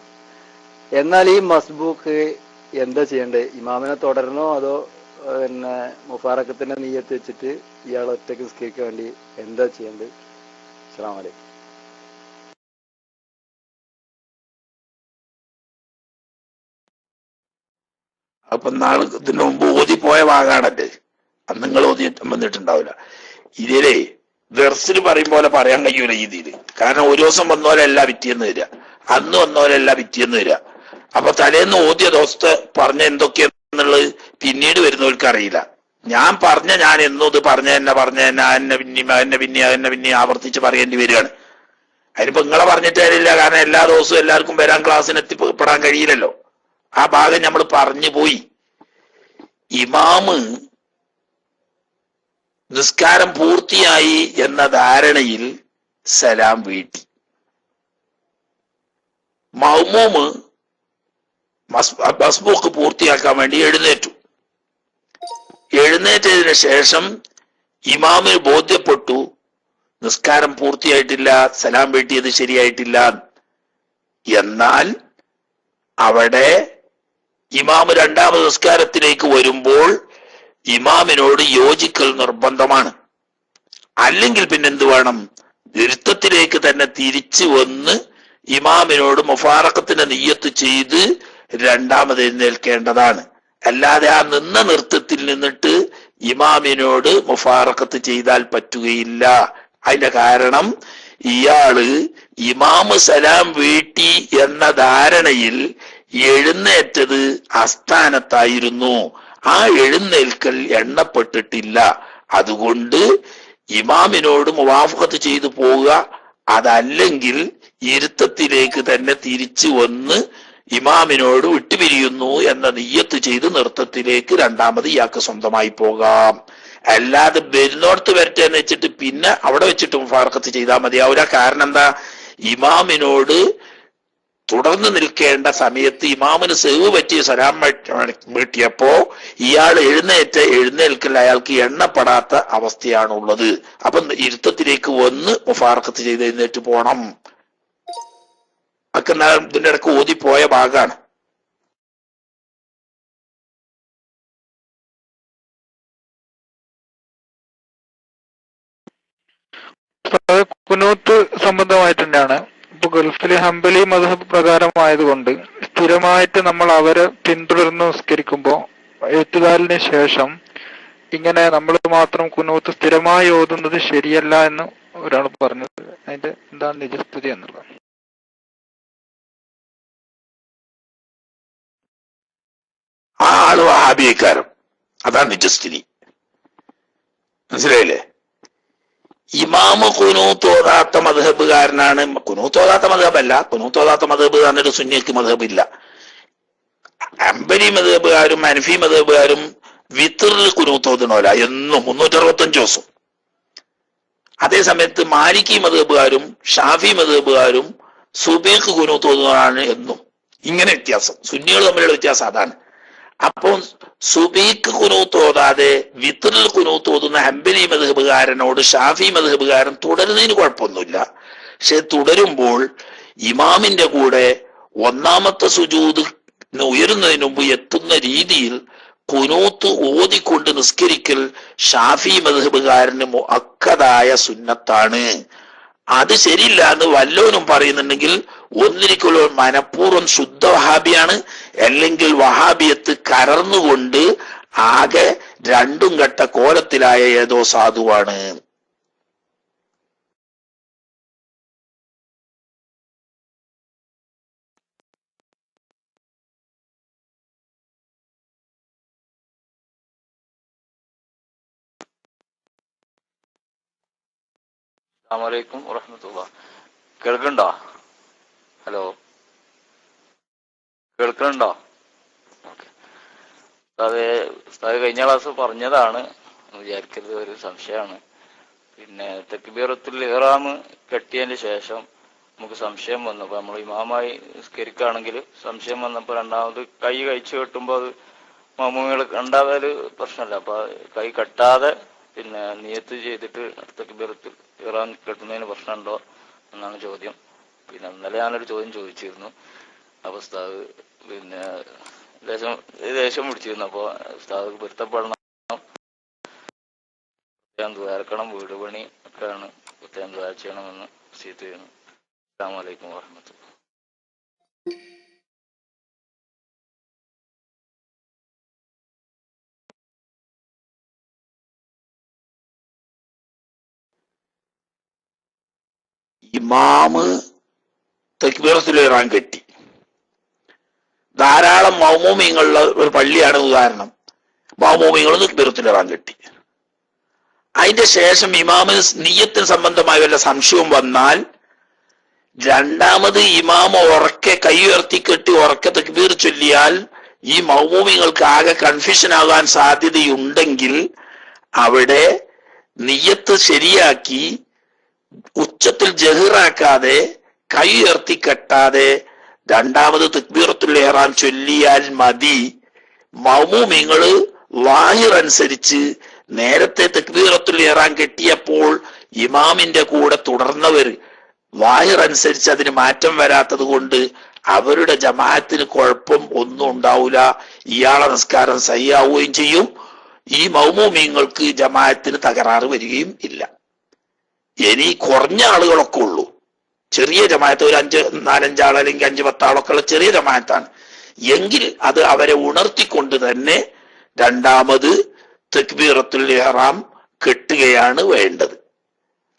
എന്നാൽ ഈ മസ്ബൂക്ക് എന്താ ചെയ്യണ്ടേ? ഇമാമിനെ തുടരണോ അതോ പിന്നെ മുഫാറക്കത്തിന്റെ നിയ്യത്ത് വെച്ചിട്ട് ഇയാൾ ഒറ്റയ്ക്ക് നിസ്കരിക്കാൻ വേണ്ടി എന്താ ചെയ്യേണ്ടത്? അസ്സലാമു അലൈക്കും. അപ്പൊ നാളെ ഇതിന് മുമ്പ് ഓതിപ്പോയ ഭാഗമാണല്ലേ, അന്ന് നിങ്ങൾ ഓതി വന്നിട്ടുണ്ടാവില്ല. ഇതിലേ ദർസിൽ പറയും പോലെ പറയാൻ കഴിയൂല ഇതില്. കാരണം ഒരു ദിവസം വന്നോലല്ല പിറ്റേന്ന് വരിക, അന്ന് വന്നോലല്ല പിറ്റേന്ന് വരിക. അപ്പൊ തലേന്ന് ഓതിയ ദിവസത്തെ പറഞ്ഞ എന്തൊക്കെയാന്നുള്ളത് പിന്നീട് വരുന്നവർക്ക് അറിയില്ല. ഞാൻ എന്നും ഇത് പറഞ്ഞ എന്നെ പിന്നെ ആവർത്തിച്ച് പറയേണ്ടി വരികയാണ്. അതിനിപ്പോ നിങ്ങളെ പറഞ്ഞിട്ട് കാര്യമില്ല. കാരണം എല്ലാ ദിവസവും എല്ലാവർക്കും വരാൻ ക്ലാസ്സിന് എത്തിപ്പെടാൻ കഴിയില്ലല്ലോ. ആ ഭാഗം നമ്മൾ പറഞ്ഞു പോയി. ഇമാമ് നിസ്കാരം പൂർത്തിയായി എന്ന ധാരണയിൽ സലാം വീട്ടി. മഅ്മൂമ് മസ്ബൂക്ക് പൂർത്തിയാക്കാൻ വേണ്ടി എഴുന്നേറ്റു. എഴുന്നേറ്റതിന് ശേഷം ഇമാമിന് ബോധ്യപ്പെട്ടു നിസ്കാരം പൂർത്തിയായിട്ടില്ല, സലാം വീട്ടിയത് ശരിയായിട്ടില്ല. എന്നാൽ അവിടെ ഇമാമ് രണ്ടാമത് നിസ്കാരത്തിലേക്ക് വരുമ്പോൾ ഇമാമിനോട് യോജിക്കൽ നിർബന്ധമാണ്. അല്ലെങ്കിൽ പിന്നെന്ത് വേണം? ഇരുത്തത്തിലേക്ക് തന്നെ തിരിച്ചു വന്ന് ഇമാമിനോട് മുഫാറഖത്തിന്റെ നിയ്യത്ത് ചെയ്ത് രണ്ടാമത് എഴുന്നേൽക്കേണ്ടതാണ്. അല്ലാതെ ആ നിന്ന നൃത്തത്തിൽ നിന്നിട്ട് ഇമാമിനോട് മുഫാറഖത്ത് ചെയ്താൽ പറ്റുകയില്ല. അതിന്റെ കാരണം ഇയാള് ഇമാമ് സലാം വീട്ടി എന്ന ധാരണയിൽ എഴുന്നേറ്റത് അസ്ഥാനത്തായിരുന്നു. ആ എഴുന്നേൽക്കൽ എണ്ണപ്പെട്ടിട്ടില്ല. അതുകൊണ്ട് ഇമാമിനോട് മുവാഫഖത്ത് ചെയ്തു പോവുക, അതല്ലെങ്കിൽ ഇരുത്തത്തിലേക്ക് തന്നെ തിരിച്ചു വന്ന് ഇമാമിനോട് വിട്ടുപിരിയുന്നു എന്ന നിയ്യത്ത് ചെയ്ത് നൃത്തത്തിലേക്ക് രണ്ടാമത് ഇയാൾക്ക് സ്വന്തമായി പോകാം. അല്ലാതെ വരുന്നോടത്ത് വരട്ടെ എന്ന് വെച്ചിട്ട് പിന്നെ അവിടെ വെച്ചിട്ട് മുഫാറഖത്ത് ചെയ്താൽ മതിയാവില്ല. കാരണം എന്താ? ഇമാമിനോട് തുടർന്ന് നിൽക്കേണ്ട സമയത്ത് ഇമാമിന് സെവ് പറ്റിയ സലാം വീട്ടിയപ്പോ ഇയാൾ എഴുന്നേൽക്കൽ അയാൾക്ക് എണ്ണപ്പെടാത്ത അവസ്ഥയാണുള്ളത്. അപ്പൊ ഇരുത്തത്തിലേക്ക് വന്ന് മുഫാറഖത്ത് ചെയ്ത് എഴുന്നേറ്റ് പോണം. ഒക്കെ ഇതിന്റെ ഇടക്ക് ഓതിപ്പോയ ഭാഗമാണ്. കുനൂത്ത് സംബന്ധമായിട്ട് തന്നെയാണ്. ഇപ്പൊ ഗൾഫിലെ ഹംബലി മദ്ഹബ് പ്രകാരമായതുകൊണ്ട് സ്ഥിരമായിട്ട് നമ്മൾ അവരെ പിന്തുടർന്ന് നിസ്കരിക്കുമ്പോൾ എഴുത്തുകാരന് ശേഷം ഇങ്ങനെ നമ്മൾ മാത്രം കുനൂത്ത് സ്ഥിരമായി ഓതുന്നത് ശരിയല്ല എന്ന് ഒരാൾ പറഞ്ഞത്. അതിന്റെ എന്താണ് നിജസ്ഥിതി എന്നുള്ളത്? ആ ആള് വഹാബിയക്കാരൻ, അതാണ് നിജസ്ഥിതി. മനസ്സിലായില്ലേ? ഇമാമ് കുനൂത്തോതാത്ത മദ്ഹബുകാരനാണ്. കുനൂത്തോതാത്ത മദ്ഹബല്ല, കുനൂത്തോതാത്ത മദ്ഹബ് എന്നൊരു സുന്നിക്ക് മദ്ഹബ് ഇല്ല. ഹംബലി മദ്ഹബുകാരും ഹനഫി മദ്ഹബുകാരും വിത്റിൽ കുനൂത്തോതണോല എന്നും 365 ദിവസം. അതേ സമയത്ത് മാലിക്കി മദ്ഹബുകാരും ഷാഫി മദ്ഹബുകാരും സുബീഖ് കുനൂത്തോതാണ് എന്നും. ഇങ്ങനെ വ്യത്യാസം, സുന്നികൾ തമ്മിലുള്ള വ്യത്യാസം അതാണ്. അപ്പോൾ സുബീഖ് കുനൂത്ത് ഓതാതെ വിത്റിൽ കുനൂത്ത് ഓതുന്ന ഹംബലി മദ്ഹബുകാരനോട് ഷാഫി മദ്ഹബുകാരൻ തുടരുന്നതിന് കുഴപ്പമൊന്നുമില്ല. പക്ഷെ തുടരുമ്പോൾ ഇമാമിന്റെ കൂടെ ഒന്നാമത്തെ സുജൂദ് ഉയരുന്നതിന് മുമ്പ് എത്തുന്ന രീതിയിൽ കുനൂത്ത് ഓതിക്കൊണ്ട് നിസ്കരിക്കൽ ഷാഫി മദ്ഹബുകാരന് മുഅക്കദായ സുന്നത്താണ്. അത് ശരിയില്ല എന്ന് വല്ലോനും പറയുന്നുണ്ടെങ്കിൽ ഒന്നിരിക്കലോ മനഃപൂർവ്വം ശുദ്ധ വഹാബിയാണ്, അല്ലെങ്കിൽ വഹാബിയത്ത് കലർന്നുകൊണ്ട് ആകെ രണ്ടും കെട്ട കോലത്തിലായ ഏതോ സാധുവാണ്. അസ്സലാമലൈക്കും വറഹ്മത്തുള്ളാഹി. കേൾക്കണ്ടോ? ഹലോ, കേൾക്കണുണ്ടോ? ഓക്കെ. ഉസ്താദ് കഴിഞ്ഞ ക്ലാസ് പറഞ്ഞതാണ്, വിചാരിക്കരുത്, ഒരു സംശയമാണ്. പിന്നെ തക്ബീറത്തുൽ ഇഹ്റാം കെട്ടിയതിന് ശേഷം നമുക്ക് സംശയം വന്നപ്പോൾ, നമ്മൾ ഇമാമായി നിസ്കരിക്കുകയാണെങ്കിൽ സംശയം വന്നപ്പോൾ രണ്ടാമത് കൈ കഴിച്ചു കെട്ടുമ്പോൾ അത് മമ്മൂമികൾ കണ്ടാൽ പ്രശ്നമല്ല. അപ്പൊ കൈ കെട്ടാതെ പിന്നെ നിയത്ത് ചെയ്തിട്ട് തക്ബീറത്തുൽ ഇഹ്റാം കെട്ടുന്നതിന് പ്രശ്നമുണ്ടോ എന്നാണ് ചോദ്യം. പിന്നെ ഇന്നലെ ഞാനൊരു ചോദ്യം ചോദിച്ചിരുന്നു. അപ്പൊ ഉസ്താദ് പിന്നെ ദേഷ്യം പിടിച്ചിരുന്നു. അപ്പൊ ഉസ്താദ് പൊരുത്തപ്പെടണം, ദ്വാരക്കണം, വീട് പണി ഒക്കെയാണ്, പ്രത്യേകം ദ്വാര ചെയ്യണമെന്ന് വസിയത്ത് ചെയ്യുന്നു. അസ്സലാമു അലൈക്കും വറഹ്മത്തുള്ളാഹി. ഇമാമ് തക്ബീറത്തുൽ ഇഹ്റാം കെട്ടി, ധാരാളം മൗമൂമിങ്ങളുള്ള ഒരു പള്ളിയാണ് ഉദാഹരണം. മൗമൂമിങ്ങൾ തക്ബീറത്തുൽ ഇഹ്റാം കെട്ടി, അതിന്റെ ശേഷം ഇമാമിന് നിയ്യത്തിന് സംബന്ധമായ വല്ല സംശയവും വന്നാൽ രണ്ടാമത് ഇമാമ ഉറക്കെ കൈ ഉയർത്തി കെട്ടി ഉറക്കെ തക്ബീർ ചൊല്ലിയാൽ ഈ മൗമൂമിങ്ങൾക്ക് ആകെ കൺഫ്യൂഷൻ ആകാൻ സാധ്യതയുണ്ടെങ്കിൽ അവിടെ നിയ്യത്ത് ശരിയാക്കി ഉച്ചത്തിൽ ജഹിറാക്കാതെ കൈ ഉയർത്തി കെട്ടാതെ രണ്ടാമത് തക്ബീറത്തുൽ ഇഹ്റാം ചൊല്ലിയാൽ മതി. മൗമൂമിങ്ങള് വാഹിർ അനുസരിച്ച് നേരത്തെ തക്ബീറത്തുൽ ഇഹ്റാം കെട്ടിയപ്പോൾ ഇമാമിന്റെ കൂടെ തുടർന്നവർ വാഹിർ അനുസരിച്ച് അതിന് മാറ്റം വരാത്തത് കൊണ്ട് അവരുടെ ജമാഅത്തിന് കുഴപ്പം ഒന്നും ഉണ്ടാവില്ല, ഇയാളെ നിസ്കാരം സഹിയാവുകയും ചെയ്യും, ഈ മൗമൂമിങ്ങൾക്ക് ജമാഅത്തിന് തകരാറ് വരികയും ഇല്ല. ഇനി കുറഞ്ഞ ആളുകളൊക്കെ ഉള്ളൂ, ചെറിയ ജമാഅത്ത്, ഒരു 4-5 ആൾ അല്ലെങ്കിൽ 5-10 ആളൊക്കെ ഉള്ള ചെറിയ ജമാഅത്താണ് എങ്കിൽ അത് അവരെ ഉണർത്തിക്കൊണ്ട് തന്നെ രണ്ടാമത് തക്ബീറത്തുൽ ഇഹ്റാം കെട്ടുകയാണ് വേണ്ടത്.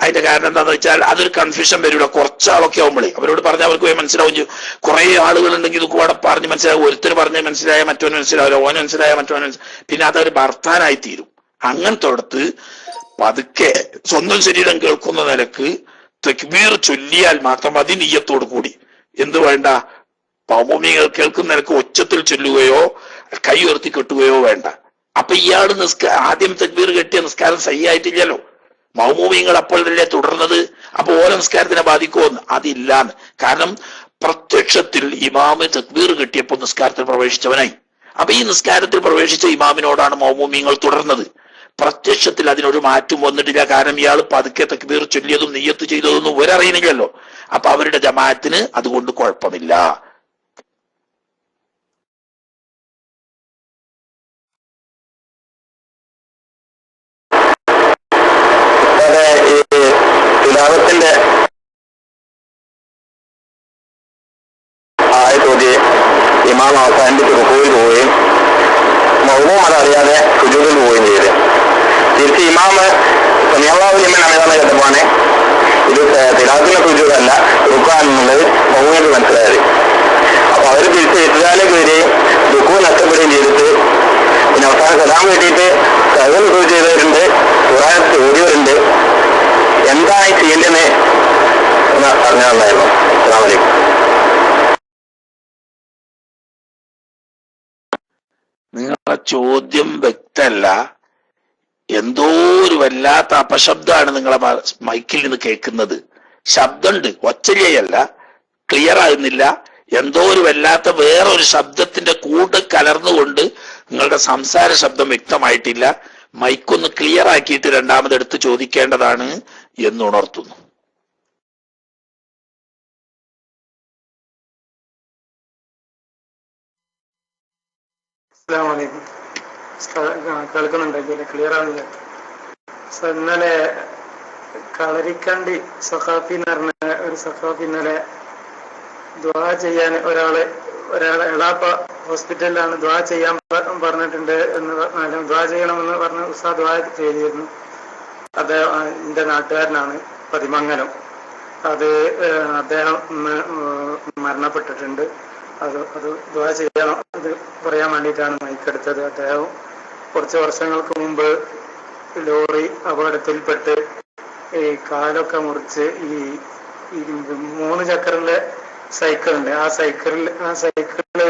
അതിന്റെ കാരണം എന്താന്ന് വെച്ചാൽ അതൊരു കൺഫ്യൂഷൻ വരില്ല. കുറച്ചാളൊക്കെ ആവുമ്പോഴേ അവരോട് പറഞ്ഞാൽ അവർക്ക് പോയി മനസ്സിലാവും ചെയ്യും. കുറെ ആളുകൾ ഉണ്ടെങ്കിൽ ഇതൊക്കെ അവിടെ പറഞ്ഞ് മനസ്സിലാവും. ഒരുത്തർ പറഞ്ഞ് മനസ്സിലായ മറ്റവന് മനസ്സിലാവില്ല, ഓന് മനസ്സിലായ മറ്റവന് പിന്നെ അതൊരു ഭർത്താനായി തീരും. അങ്ങനത്തെ അടുത്ത് പതുക്കെ സ്വന്തം ശരീരം കേൾക്കുന്ന നിലക്ക് തക്ബീർ ചൊല്ലിയാൽ മാത്രം മതി, നിയ്യത്തോടു കൂടി. എന്ത് വേണ്ട, മൗമൂമികൾ കേൾക്കുന്ന നിലക്ക് ഒച്ചത്തിൽ ചൊല്ലുകയോ കൈ ഉയർത്തി കെട്ടുകയോ വേണ്ട. അപ്പൊ ഇയാൾ ആദ്യം തക്ബീർ കെട്ടിയ നിസ്കാരം സഹിയായിട്ടില്ലല്ലോ, മൗമൂമിങ്ങൾ അപ്പോഴല്ലേ തുടർന്നത്, അപ്പൊ ഓരോ നിസ്കാരത്തിനെ ബാധിക്കുമോന്ന്? അതില്ലാന്ന്. കാരണം പ്രത്യക്ഷത്തിൽ ഇമാമ് തക്ബീർ കെട്ടിയപ്പോൾ നിസ്കാരത്തിൽ പ്രവേശിച്ചവനായി. അപ്പൊ ഈ നിസ്കാരത്തിൽ പ്രവേശിച്ച ഇമാമിനോടാണ് മൗമൂമിങ്ങൾ തുടർന്നത്. പ്രത്യക്ഷത്തിൽ അതിനൊരു മാറ്റം വന്നിട്ടില്ല. കാരണം ഇയാൾ പതുക്കെ തക്ബീർ ചൊല്ലിയതും നിയ്യത്ത് ചെയ്തതൊന്നും ഇവരറിയുന്നില്ലല്ലോ. അപ്പൊ അവരുടെ ജമാഅത്തിന് അതുകൊണ്ട് കുഴപ്പമില്ല. തിലാവത്തിന്റെ ആയത്തോടെ ഇമാം അവസാനിപ്പിച്ച് റുക്കൂയിൽ പോവുകയും മൗമൂം അതറിയാതെ സുജൂദിൽ പോവുകയും ചെയ്ത് തിരിച്ച് ഇമാമ് സമയല്ലാഹു ലിമൻ ഹമിദാന്ന് കേട്ടപ്പോണ് ഇത് തിലാവത്തിന്റെ സുജൂദല്ല റുക്കാനുള്ളത് മൗമൂമിന് മനസ്സിലായത്. അപ്പൊ അവര് തിരിച്ച് ഇത്രാലേക്ക് വരികയും റുക്കൂ നഷ്ടപ്പെടുകയും ചെയ്തിട്ട് പിന്നെ അവസാനം സലാം കിട്ടിയിട്ട് സഹൽ റുക്കൂ ചെയ്തവരുണ്ട്, ഖുർആനിൽ ഓടിയവരുണ്ട്. എന്താണ് ഈ ചെയ്യേണ്ടതെന്ന് പറഞ്ഞാൽ നന്നായിരുന്നു. അസ്സലാമു അലൈക്കും. നിങ്ങളെ ചോദ്യം വ്യക്തമല്ല, എന്തോ ഒരു വല്ലാത്ത അപശബ്ദമാണ് നിങ്ങളെ മൈക്കിൽ നിന്ന് കേൾക്കുന്നത്. ശബ്ദമുണ്ട്, ഒച്ചരിയല്ല, ക്ലിയർ ആകുന്നില്ല. എന്തോ ഒരു വല്ലാത്ത വേറൊരു ശബ്ദത്തിന്റെ കൂട് കലർന്നുകൊണ്ട് നിങ്ങളുടെ സംസാര ശബ്ദം വ്യക്തമായിട്ടില്ല. മൈക്കൊന്ന് ക്ലിയർ ആക്കിയിട്ട് രണ്ടാമതെടുത്ത് ചോദിക്കേണ്ടതാണ് എന്ന് ഉണർത്തുന്നു. കേൾക്കുന്നുണ്ടെങ്കിൽ ക്ലിയർ ആണില്ല. ഇന്നലെ കളരിക്കണ്ടി സഖാഫി എന്ന് പറഞ്ഞ ഒരു സഖാഫി ഇന്നലെ ദ്വാ ചെയ്യാൻ ഒരാളെ എളാപ്പ ഹോസ്പിറ്റലിലാണ്, ദ്വാ ചെയ്യാൻ പറഞ്ഞിട്ടുണ്ട് എന്ന് ദ്വാ ചെയ്യണമെന്ന് പറഞ്ഞ് ഉസ്താദ് ദ്വാ ചെയ്തിരുന്നു. അദ്ദേഹം എൻ്റെ നാട്ടുകാരനാണ്, പതിമംഗലം. അത് അദ്ദേഹം മരണപ്പെട്ടിട്ടുണ്ട്. അത് ദ്വാ ചെയ്യണം, അത് പറയാൻ വേണ്ടിയിട്ടാണ് മൈക്കെടുത്തത്. അദ്ദേഹം കുറച്ച് വർഷങ്ങൾക്ക് മുമ്പ് ലോറി അപകടത്തിൽപ്പെട്ട് ഈ കാലൊക്കെ മുറിച്ച് ഈ 3 ചക്രത്തിലെ സൈക്കിളുണ്ട്, ആ സൈക്കിള്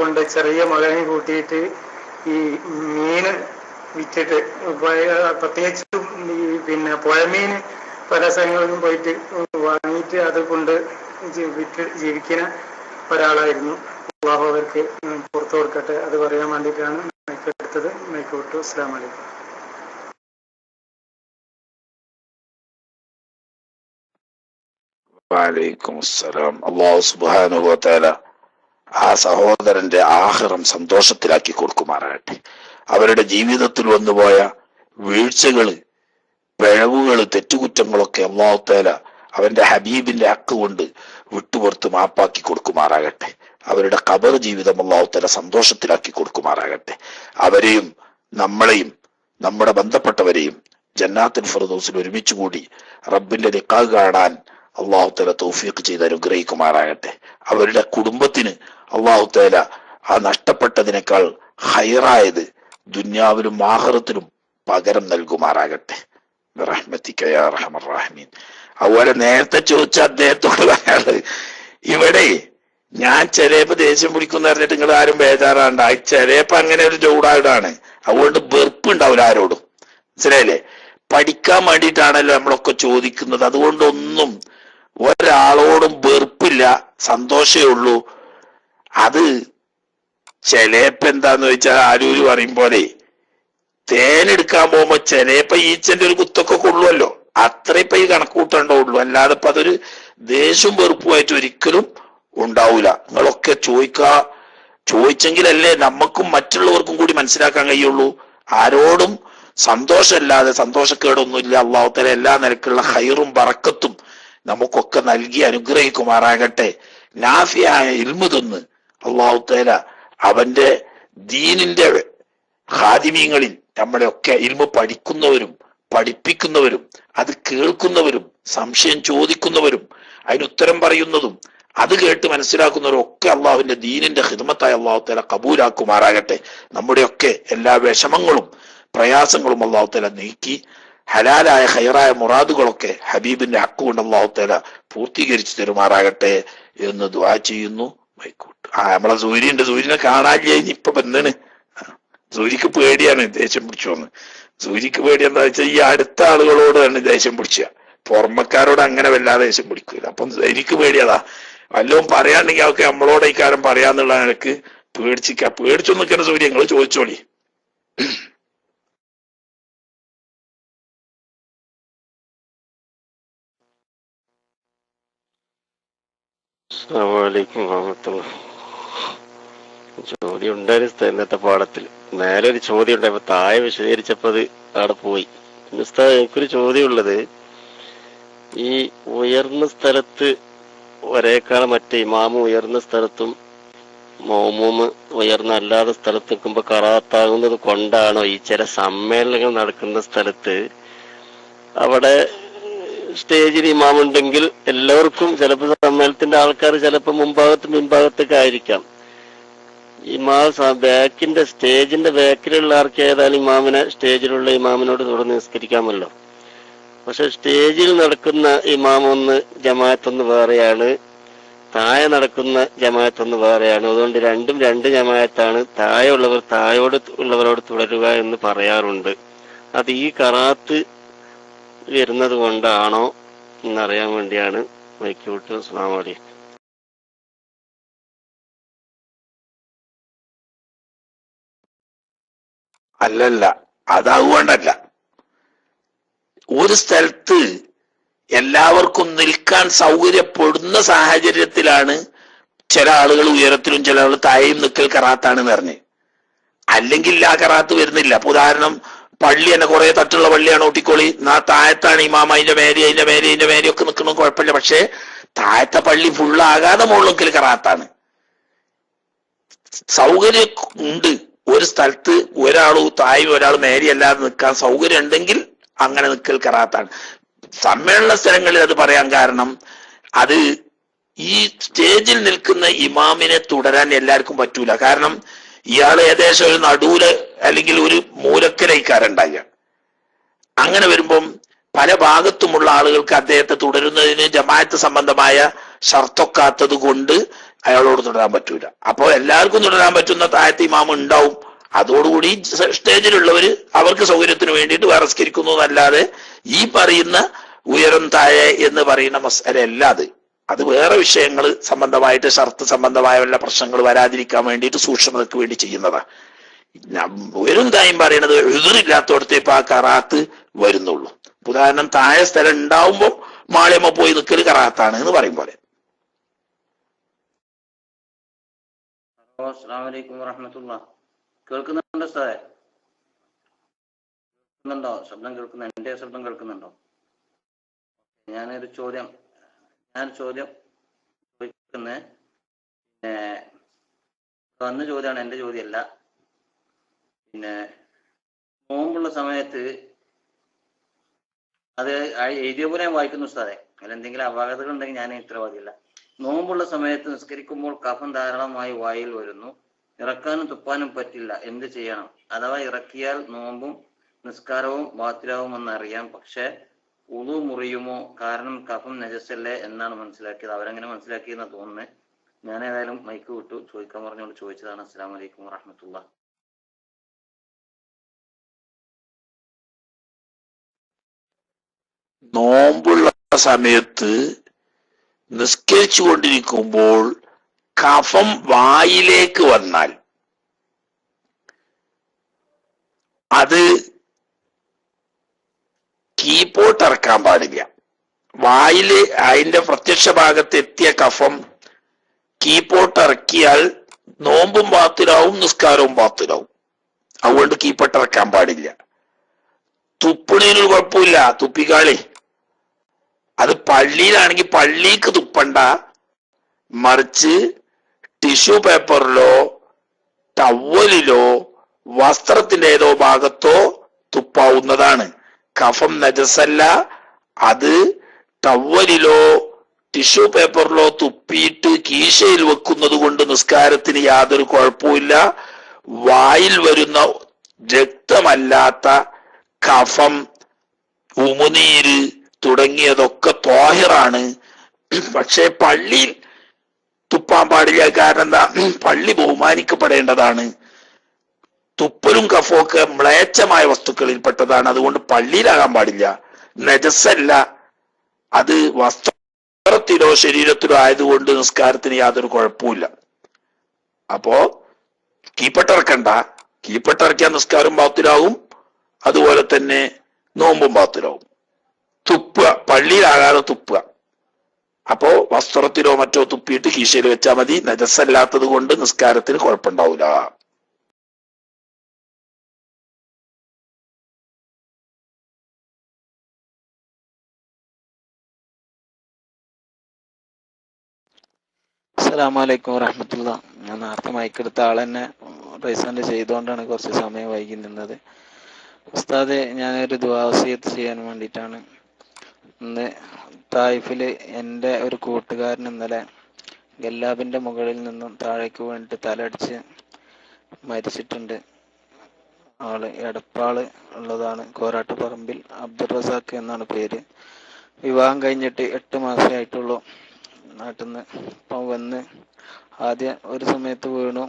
കൊണ്ട് ചെറിയ മകനെ കൂട്ടിയിട്ട് ഈ മീന് വിറ്റിട്ട്, പ്രത്യേകിച്ചും ഈ പിന്നെ പുഴമീൻ പല സ്ഥലങ്ങളിലും പോയിട്ട് വാങ്ങിയിട്ട് അത് കൊണ്ട് വിറ്റ് ജീവിക്കുന്ന ഒരാളായിരുന്നു. അല്ലാഹു അവർക്ക് പുറത്തു കൊടുക്കട്ടെ, അത് പറയാൻ വേണ്ടിയിട്ടാണ് മൈക്ക് എടുത്തത്. മൈക്ക് വിട്ടു. അസ്സലാമു അലൈക്കും. വഅലൈക്കും അസ്സലാം. അല്ലാഹു സുബ്ഹാനഹു വ തആല ആ സഹോദരന്റെ ആഖിറം സന്തോഷത്തിലാക്കി കൊടുക്കുമാറാകട്ടെ. അവരുടെ ജീവിതത്തിൽ വന്നുപോയ വീഴ്ചകള്, പിഴവുകള്, തെറ്റുകുറ്റങ്ങളൊക്കെ അല്ലാഹു തആല അവന്റെ ഹബീബിന്റെ ഹക്ക് കൊണ്ട് വിട്ടുപുറത്ത് മാപ്പാക്കി കൊടുക്കുമാറാകട്ടെ. അവരുടെ ഖബർ ജീവിതം അല്ലാഹു തആല സന്തോഷത്തിലാക്കി കൊടുക്കുമാറാകട്ടെ. അവരെയും നമ്മളെയും നമ്മുടെ ബന്ധപ്പെട്ടവരെയും ജന്നാത്തുൽ ഫിർദൗസിൽ ഒരുമിച്ച് കൂടി റബ്ബിന്റെ ലിഖാ കാണാൻ അല്ലാഹു തആല തൗഫീഖ് ചെയ്ത് അനുഗ്രഹിക്കുമാറാകട്ടെ. അവരുടെ കുടുംബത്തിന് അല്ലാഹു തആല ആ നഷ്ടപ്പെട്ടതിനേക്കാൾ ഹൈറായത് ദുനിയാവിലും ആഖിറത്തിലും പകരം നൽകുമാറാകട്ടെ. ബിറഹ്മതിക യാ അർഹമർ റഹീമീൻ. അതുപോലെ നേരത്തെ ചോദിച്ച അദ്ദേഹത്തോട് പറയാറ്, ഇവിടെ ഞാൻ ചിലപ്പോ ദേഷ്യം പിടിക്കുന്ന പറഞ്ഞിട്ട് നിങ്ങൾ ആരും ബേജാറാണ്ട, ചിലപ്പോ അങ്ങനെ ഒരു ചൂടായിട്ടാണ്. അതുകൊണ്ട് വെറുപ്പ് ഉണ്ടാവില്ല ആരോടും, മനസ്സിലായില്ലേ? പഠിക്കാൻ വേണ്ടിയിട്ടാണല്ലോ നമ്മളൊക്കെ ചോദിക്കുന്നത്. അതുകൊണ്ടൊന്നും ഒരാളോടും വെറുപ്പില്ല, സന്തോഷമേ ഉള്ളൂ. അത് ചിലപ്പോ എന്താന്ന് വെച്ചാൽ ആരൂര് പറയും പോലെ തേനെടുക്കാൻ പോകുമ്പോ ചിലപ്പോ ഈച്ചന്റെ ഒരു കുത്തൊക്കെ കൊള്ളുമല്ലോ, അത്ര ഇപ്പൊ ഈ കണക്കൂട്ടേണ്ടുള്ളൂ. അല്ലാതെ ഇപ്പൊ അതൊരു ദേഷ്യവും വെറുപ്പുമായിട്ട് ഒരിക്കലും ഉണ്ടാവൂല. നിങ്ങളൊക്കെ ചോദിച്ചെങ്കിലല്ലേ നമുക്കും മറ്റുള്ളവർക്കും കൂടി മനസ്സിലാക്കാൻ കഴിയുള്ളൂ. ആരോടും സന്തോഷമല്ലാതെ സന്തോഷക്കേടൊന്നുമില്ല. അള്ളാഹു തആല എല്ലാ നിലക്കുള്ള ഖൈറും ബറക്കത്തും നമുക്കൊക്കെ നൽകി അനുഗ്രഹിക്കുമാറാകട്ടെ. നാഫിയായ ഇൽമു തന്ന് അള്ളാഹു തആല അവന്റെ ദീനിന്റെ ഖാദിമീങ്ങളിൽ നമ്മളെയൊക്കെ ഇൽമു പഠിക്കുന്നവരും പഠിപ്പിക്കുന്നവരും അത് കേൾക്കുന്നവരും സംശയം ചോദിക്കുന്നവരും അതിന് ഉത്തരം പറയുന്നതും അത് കേട്ട് മനസ്സിലാക്കുന്നവരും ഒക്കെ അള്ളാഹുവിന്റെ ദീനിന്റെ ഖിദ്മത്തായി അള്ളാഹു തആല കബൂലാക്കുമാറാകട്ടെ. നമ്മുടെയൊക്കെ എല്ലാ വിഷമങ്ങളും പ്രയാസങ്ങളും അള്ളാഹു തആല നീക്കി ഹലാലായ ഖൈറായ മുറാദുകളൊക്കെ ഹബീബിന്റെ ഹക്ക് കൊണ്ട് അള്ളാഹു തആല പൂർത്തീകരിച്ചു തരുമാറാകട്ടെ എന്ന് ദുആ ചെയ്യുന്നു. നമ്മളെ സൂര്യന്റെ സൂര്യനെ കാണാനില്ല. ഇനിയിപ്പൊ എന്താണ് സൂര്യക്ക് പേടിയാണ് ദേഷ്യം പിടിച്ചു വന്ന്. സൂര്യക്ക് പേടി എന്താ വെച്ചാൽ ഈ അടുത്ത ആളുകളോട് തന്നെ ദേഷ്യം പിടിച്ച, പുറമക്കാരോട് അങ്ങനെ വല്ലാതെ ദേഷ്യം പിടിക്കൂല. അപ്പം എനിക്ക് പേടിയതാ വല്ലതും പറയാണ്ടെങ്കിൽ അവർക്ക് നമ്മളോട് ഇക്കാരം പറയാന്നുള്ള നിനക്ക് പേടിച്ചു നിൽക്കുന്ന സൂര്യ നിങ്ങൾ ചോദിച്ചോളി. അസ്സലാമു വറഹ്മത്തുള്ളാഹി. ചോദ്യം ഉണ്ടായിരുന്നു ഇന്നത്തെ പാഠത്തിൽ. നേരെ ഒരു ചോദ്യം ഉണ്ടായപ്പോ താഴെ വിശദീകരിച്ചപ്പോ അത് അവിടെ പോയി. ഉസ്താദ്, എനിക്കൊരു ചോദ്യമുള്ളത്, ഈ ഉയർന്ന സ്ഥലത്ത് ഒരേക്കാൾ മറ്റേ ഇമാമ് ഉയർന്ന സ്ഥലത്തും മൗമൂമ് ഉയർന്ന അല്ലാത്ത സ്ഥലത്ത് നിൽക്കുമ്പോ ഖറാഅത്താകുന്നത് കൊണ്ടാണോ ഈ ചില സമ്മേളനങ്ങൾ നടക്കുന്ന സ്ഥലത്ത് അവിടെ സ്റ്റേജിൽ ഇമാമുണ്ടെങ്കിൽ എല്ലാവർക്കും ചിലപ്പോൾ സമ്മേളനത്തിന്റെ ആൾക്കാർ ചിലപ്പോൾ മുൻഭാഗത്തൊക്കെ ആയിരിക്കാം. ബാക്കിന്റെ സ്റ്റേജിന്റെ ബാക്കിലുള്ള ആർക്ക് ഏതായാലും ഇമാമിനെ സ്റ്റേജിലുള്ള ഇമാമിനോട് തുടർന്ന് നിസ്കരിക്കാമല്ലോ. പക്ഷെ സ്റ്റേജിൽ നടക്കുന്ന ഇമാമൊന്ന് ജമാഅത്തൊന്ന് വേറെയാണ്, താഴെ നടക്കുന്ന ജമാഅത്തൊന്ന് വേറെയാണ്. അതുകൊണ്ട് രണ്ടും രണ്ട് ജമാഅത്താണ്. താഴെയുള്ളവർ ഉള്ളവരോട് തുടരുക എന്ന് പറയാറുണ്ട്. അത് ഈ ഖറാഅത്ത് വരുന്നത് കൊണ്ടാണോ എന്നറിയാൻ വേണ്ടിയാണ് മൈക്ക് വിട്ടു. അസ്സലാമു അലൈക്കും. അല്ലല്ല, അതതുകൊണ്ടല്ല. ഒരു സ്ഥലത്ത് എല്ലാവർക്കും നിൽക്കാൻ സൗകര്യപ്പെടുന്ന സാഹചര്യത്തിലാണ് ചില ആളുകൾ ഉയരത്തിലും ചില ആളുകൾ താഴെയും നിൽക്കൽ ഖറാഅത്താണെന്ന് പറഞ്ഞ്. അല്ലെങ്കിൽ ആ ഖറാഅത്ത് വരുന്നില്ല. അപ്പൊ ഉദാഹരണം, പള്ളി തന്നെ കുറെ തട്ടുള്ള പള്ളിയാണ് ഊട്ടിക്കോളി, താഴത്താണ് ഇമാം, അതിന്റെ മേരി ഒക്കെ നിൽക്കണം, കുഴപ്പമില്ല. പക്ഷെ താഴത്തെ പള്ളി ഫുള്ളാകാതെ മുകളിൽ നിൽക്കൽ ഖറാഅത്താണ്. സൗകര്യം ഉണ്ട് ഒരു സ്ഥലത്ത്, ഒരാളും താഴെ ഒരാൾ മേരി അല്ലാതെ നിൽക്കാൻ സൗകര്യം ഉണ്ടെങ്കിൽ അങ്ങനെ നിൽക്കൽ ഖറാഅത്താണ്. സമ്മേളന സ്ഥലങ്ങളിൽ അത് പറയാൻ കാരണം, അത് ഈ സ്റ്റേജിൽ നിൽക്കുന്ന ഇമാമിനെ തുടരാൻ എല്ലാവർക്കും പറ്റൂല. കാരണം ഇയാൾ ഏകദേശം ഒരു നടുവില് അല്ലെങ്കിൽ ഒരു മൂലക്കലയിക്കാരുണ്ടാകുക. അങ്ങനെ വരുമ്പം പല ഭാഗത്തുമുള്ള ആളുകൾക്ക് അദ്ദേഹത്തെ തുടരുന്നതിന് ജമാഅത്ത് സംബന്ധമായ ഷർത്തൊക്കാത്തത് കൊണ്ട് അയാളോട് തുടരാൻ പറ്റൂല. അപ്പോൾ എല്ലാവർക്കും തുടരാൻ പറ്റുന്ന താഴത്തെ ഇമാം ഉണ്ടാവും. അതോടുകൂടി സ്റ്റേജിലുള്ളവര് അവർക്ക് സൗകര്യത്തിന് വേണ്ടിയിട്ട് വേറെ സ്കരിക്കുന്നു എന്നല്ലാതെ ഈ പറയുന്ന ഉയരം താഴെ എന്ന് പറയുന്ന മസ്അല അല്ലാതെ അത് വേറെ വിഷയങ്ങൾ സംബന്ധമായിട്ട് ഷർത്ത് സംബന്ധമായ വല്ല പ്രശ്നങ്ങൾ വരാതിരിക്കാൻ വേണ്ടിയിട്ട് സൂക്ഷ്മതയ്ക്ക് വേണ്ടി ചെയ്യുന്നതാ. ഉയരും തായും പറയണത് എതിറില്ലാത്തടത്തേ ഇപ്പൊ ആ ഖറാഅത്ത് വരുന്നുള്ളൂ. ഉദാഹരണം, താഴെ സ്ഥലം ഉണ്ടാവുമ്പോൾ മാളിയമ്മ പോയി നിൽക്കൽ ഖറാഅത്താണ് എന്ന് പറയും പോലെ. അസ്സലാമു അലൈക്കും വറഹ്മത്തുള്ളാഹി. കേൾക്കുന്നുണ്ടോ സാറേ? കേൾക്കുന്നുണ്ടോ? ശബ്ദം കേൾക്കുന്നുണ്ടോ? എന്റെ ശബ്ദം കേൾക്കുന്നുണ്ടോ? ഞാനൊരു ചോദ്യം ചോദിക്കുന്നത് വന്ന ചോദ്യമാണ്, എന്റെ ചോദ്യമല്ല. പിന്നെ നോമ്പുള്ള സമയത്ത് അത് എഴുതിയ പോലെ ഞാൻ വായിക്കുന്നു ഉസ്താദെ, അതിലെന്തെങ്കിലും അപാകതകൾ ഉണ്ടെങ്കിൽ ഞാൻ ഉത്തരവാദിയല്ല. നോമ്പുള്ള സമയത്ത് നിസ്കരിക്കുമ്പോൾ കഫം ധാരാളമായി വായിൽ വരുന്നു, ഇറക്കാനും തുപ്പാനും പറ്റില്ല, എന്ത് ചെയ്യണം? അഥവാ ഇറക്കിയാൽ നോമ്പും നിസ്കാരവും ബാത്തിലാവുമെന്നറിയാം, പക്ഷെ ഉളു മുറിയുമോ? കാരണം കഫം നജസല്ലേ എന്നാണ് മനസ്സിലാക്കിയത്. അവരങ്ങനെ മനസ്സിലാക്കിയെന്ന് തോന്നുന്നത്. ഞാൻ ഏതായാലും മൈക്ക് വിട്ടു, ചോദിക്കാൻ പറഞ്ഞുകൊണ്ട് ചോദിച്ചതാണ്. അസ്സലാമു അലൈക്കും വറഹ്മത്തുള്ളാഹി. നോമ്പുള്ള സമയത്ത് നിസ്കരിച്ചു കൊണ്ടിരിക്കുമ്പോൾ കഫം വായിലേക്ക് വന്നാൽ അത് കീപ്പോട്ട് ഇറക്കാൻ പാടില്ല. വായില് അതിന്റെ പ്രത്യക്ഷ ഭാഗത്ത് എത്തിയ കഫം കീപ്പോട്ട് ഇറക്കിയാൽ നോമ്പും ബാത്തിലാവും നിസ്കാരവും ബാത്തിലാവും. അതുകൊണ്ട് കീപ്പോട്ട് ഇറക്കാൻ പാടില്ല. തുപ്പണീനൊരു കുഴപ്പമില്ല, തുപ്പിക്കാളി. അത് പള്ളിയിലാണെങ്കിൽ പള്ളിക്ക് തുപ്പണ്ട, മറിച്ച് ടിഷ്യൂ പേപ്പറിലോ ടവലിലോ വസ്ത്രത്തിന്റെ ഏതോ ഭാഗത്തോ തുപ്പാവുന്നതാണ്. കഫം നജസല്ല. അത് ടവലിലോ ടിഷ്യൂ പേപ്പറിലോ തുപ്പിയിട്ട് കീശയിൽ വെക്കുന്നത് കൊണ്ട് നിസ്കാരത്തിന് യാതൊരു കുഴപ്പമില്ല. വായിൽ വരുന്ന രക്തമല്ലാത്ത കഫം, ഉമിനീര് തുടങ്ങിയതൊക്കെ ത്വാഹിറാണ്. പക്ഷെ പള്ളിയിൽ തുപ്പാൻ പാടില്ല. കാരണം എന്താ? പള്ളി ബഹുമാനിക്കപ്പെടേണ്ടതാണ്. തുപ്പലും കഫമൊക്കെ മ്ലേച്ഛമായ വസ്തുക്കളിൽപ്പെട്ടതാണ്. അതുകൊണ്ട് പള്ളിയിലാകാൻ പാടില്ല. നജസല്ല. അത് വസ്ത്രത്തിലോ ശരീരത്തിലോ ആയതുകൊണ്ട് നിസ്കാരത്തിന് യാതൊരു കുഴപ്പമില്ല. അപ്പോ കീപ്പട്ടിറക്കണ്ട. കീപ്പട്ടിറക്കിയാൽ നിസ്കാരം ബാത്തിലാവും, അതുപോലെ തന്നെ നോമ്പും ബാത്തിലാവും. തുപ്പുക, പള്ളിയിലാകാതെ തുപ്പുക. അപ്പോ വസ്ത്രത്തിലോ മറ്റോ തുപ്പിയിട്ട് കീശയിൽ വെച്ചാൽ മതി. നജസ്സല്ലാത്തത് കൊണ്ട് നിസ്കാരത്തിന് കുഴപ്പമുണ്ടാവില്ല. അസ്സലാമലൈക്കും വറഹമത്തുള്ള. ഞാൻ നേരത്തെ മൈക്കെടുത്ത ആൾ തന്നെ റീസെന്റ് ചെയ്തുകൊണ്ടാണ് കുറച്ച് സമയം വൈകി നിന്നത്. ഉസ്താദെ, ഞാനൊരു ദുആ വസിയത്ത് ചെയ്യാൻ വേണ്ടിയിട്ടാണ്. ഇന്ന് തായിഫിൽ എൻ്റെ ഒരു കൂട്ടുകാരൻ ഇന്നലെ ഗല്ലാബിൻ്റെ മുകളിൽ നിന്നും താഴേക്ക് വീണിട്ട് തലയടിച്ച് മരിച്ചിട്ടുണ്ട്. ആള് എടപ്പാള് ഉള്ളതാണ്, കോരാട്ടുപറമ്പിൽ. അബ്ദുൾ റസാഖ് എന്നാണ് പേര്. വിവാഹം കഴിഞ്ഞിട്ട് 8 മാസമേ ആയിട്ടുള്ളൂ. നാട്ടിൽ നിന്ന് ഇപ്പം വന്ന് ആദ്യം ഒരു സമയത്ത് വീണു.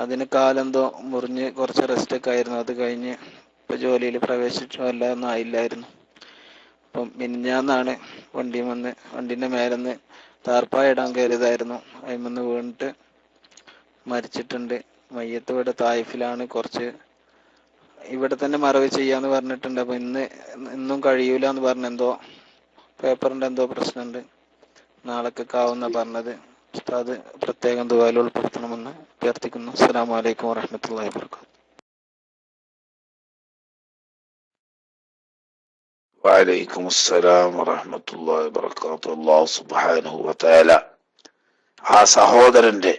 അതിന് കാലെന്തോ മുറിഞ്ഞ് കുറച്ച് റെസ്റ്റൊക്കെ ആയിരുന്നു. അത് കഴിഞ്ഞ് ഇപ്പം ജോലിയിൽ പ്രവേശിച്ചു അല്ലാതൊന്നും ആയില്ലായിരുന്നു. അപ്പം മിനിഞ്ഞാന്നാണ് വണ്ടീൻ്റെ മേലെന്ന് താർപ്പായ ഇടാൻ കയറിയതായിരുന്നു. അതിൽ വീണിട്ട് മരിച്ചിട്ടുണ്ട്. മയ്യത്ത് ഇവിടെ തായിഫിലാണ്. കുറച്ച് ഇവിടെ തന്നെ മറവ് ചെയ്യാന്ന് പറഞ്ഞിട്ടുണ്ട്. അപ്പം ഇന്നും കഴിയൂല എന്ന് പറഞ്ഞ എന്തോ പേപ്പറിൻ്റെ എന്തോ പ്രശ്നമുണ്ട്. നാളേക്കൊക്കെ ആവുന്ന പറഞ്ഞത്. ഉസ്താദ് പ്രത്യേകം ദുആയിൽ ഉൾപ്പെടുത്തണമെന്ന് അഭ്യർത്ഥിക്കുന്നു. അസ്സലാമു അലൈക്കും വറഹ്മത്തുള്ളാഹി വബറകാതുഹു. വഅലൈക്കും അസ്സലാം വറഹ്മത്തുള്ളാഹി വബറകാതുഹു. അല്ലാഹു സുബ്ഹാനഹു വതആല ആ സഹോദരന്റെ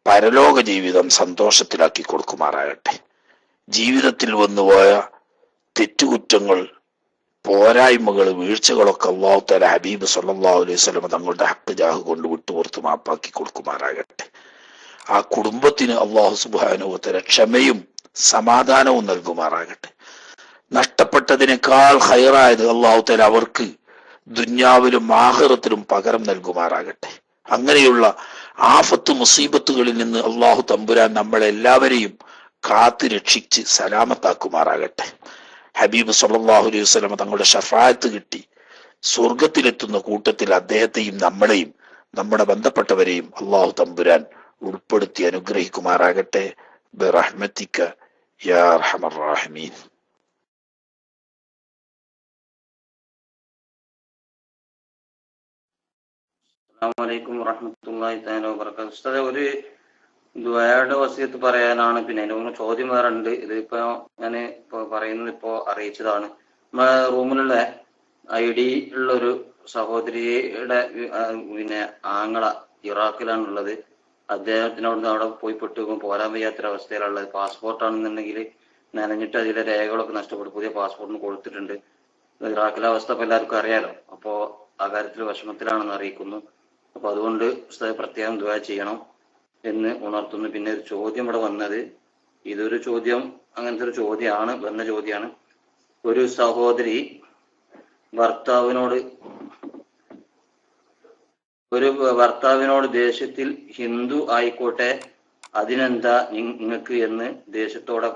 പരലോക ജീവിതം സന്തോഷത്തിലാക്കി കൊടുക്കുമാറാകട്ടെ. ജീവിതത്തിൽ വന്നുപോയ തെറ്റുകുറ്റങ്ങൾ, പോരായ്മകൾ, വീഴ്ചകളൊക്കെ അല്ലാഹു തആല ഹബീബ് സല്ലല്ലാഹു അലൈഹി വസല്ലം തങ്ങളുടെ ഹക്ക് ജാഹ് കൊണ്ട് വിട്ടുപുറത്ത് മാപ്പാക്കി കൊടുക്കുമാറാകട്ടെ. ആ കുടുംബത്തിന് അല്ലാഹു സുബ്ഹാനഹു വതആല ക്ഷമയും സമാധാനവും നൽകുമാറാകട്ടെ. നഷ്ടപ്പെട്ടതിനേക്കാൾ ഖൈറായത് അല്ലാഹു തആല അവർക്ക് ദുന്യാവിലും ആഖിറത്തിലും പകരം നൽകുമാറാകട്ടെ. അങ്ങനെയുള്ള ആഫത്ത് മുസീബത്തുകളിൽ നിന്ന് അല്ലാഹു തമ്പുരാൻ നമ്മളെല്ലാവരെയും കാത്ത് രക്ഷിച്ച് സലാമത്താക്കുമാറാകട്ടെ. ഹബീബ് സല്ലല്ലാഹു അലൈഹി വസല്ലം തങ്ങളുടെ ഷഫാഅത്ത് കിട്ടി സ്വർഗത്തിലെത്തുന്ന കൂട്ടത്തിൽ അദ്ദേഹത്തെയും നമ്മളെയും നമ്മുടെ ബന്ധപ്പെട്ടവരെയും അല്ലാഹു തമ്പുരാൻ ഉൾപ്പെടുത്തി അനുഗ്രഹിക്കുമാറാകട്ടെ. ബിറഹ്മതിക യാ അർഹമർ റഹീമീൻ. അസ്സലാമു അലൈക്കും വറഹ്മത്തുള്ളാഹി തആല വബറകാതുഹു. ഉസ്താദേ, ഒരു ദുആയുടെ വസിയത്ത് പറയാനാണ്. പിന്നെ അതിന് മുമ്പ് ചോദ്യം വേറെ ഉണ്ട്. ഇതിപ്പോ ഞാൻ പറയുന്നത് അറിയിച്ചതാണ്. നമ്മളെ റൂമിലുള്ള ID ഉള്ള ഒരു സഹോദരിയുടെ പിന്നെ ആങ്ങള ഇറാഖിലാണുള്ളത്. അദ്ദേഹത്തിനോട് അവിടെ പോയി പെട്ടുപോകുമ്പോൾ പോരാൻ വയ്യാത്തൊരവസ്ഥയിലുള്ളത്. പാസ്പോർട്ടാണെന്നുണ്ടെങ്കിൽ നനഞ്ഞിട്ട് അതിലെ രേഖകളൊക്കെ നഷ്ടപ്പെട്ടു. പുതിയ പാസ്പോർട്ടിന് കൊടുത്തിട്ടുണ്ട്. ഇറാഖിലെ അവസ്ഥ ഇപ്പൊ എല്ലാവർക്കും അറിയാലോ. അപ്പോ ആ കാര്യത്തിൽ വിഷമത്തിലാണെന്ന് അറിയിക്കുന്നു. അപ്പൊ അതുകൊണ്ട് പ്രത്യേകം ദുആ ചെയ്യണം എന്ന് ഉണർത്തുന്നു. പിന്നെ ഒരു ചോദ്യം ഇവിടെ വന്നത്, ഇതൊരു ചോദ്യം, അങ്ങനത്തെ ഒരു ചോദ്യമാണ്, വന്ന ചോദ്യമാണ്. ഒരു സഹോദരി ഭർത്താവിനോട് ദേഷ്യത്തിൽ ഹിന്ദു ആയിക്കോട്ടെ അതിനെന്താ നിങ്ങൾക്ക് എന്ന് ദേഷ്യത്തോടെ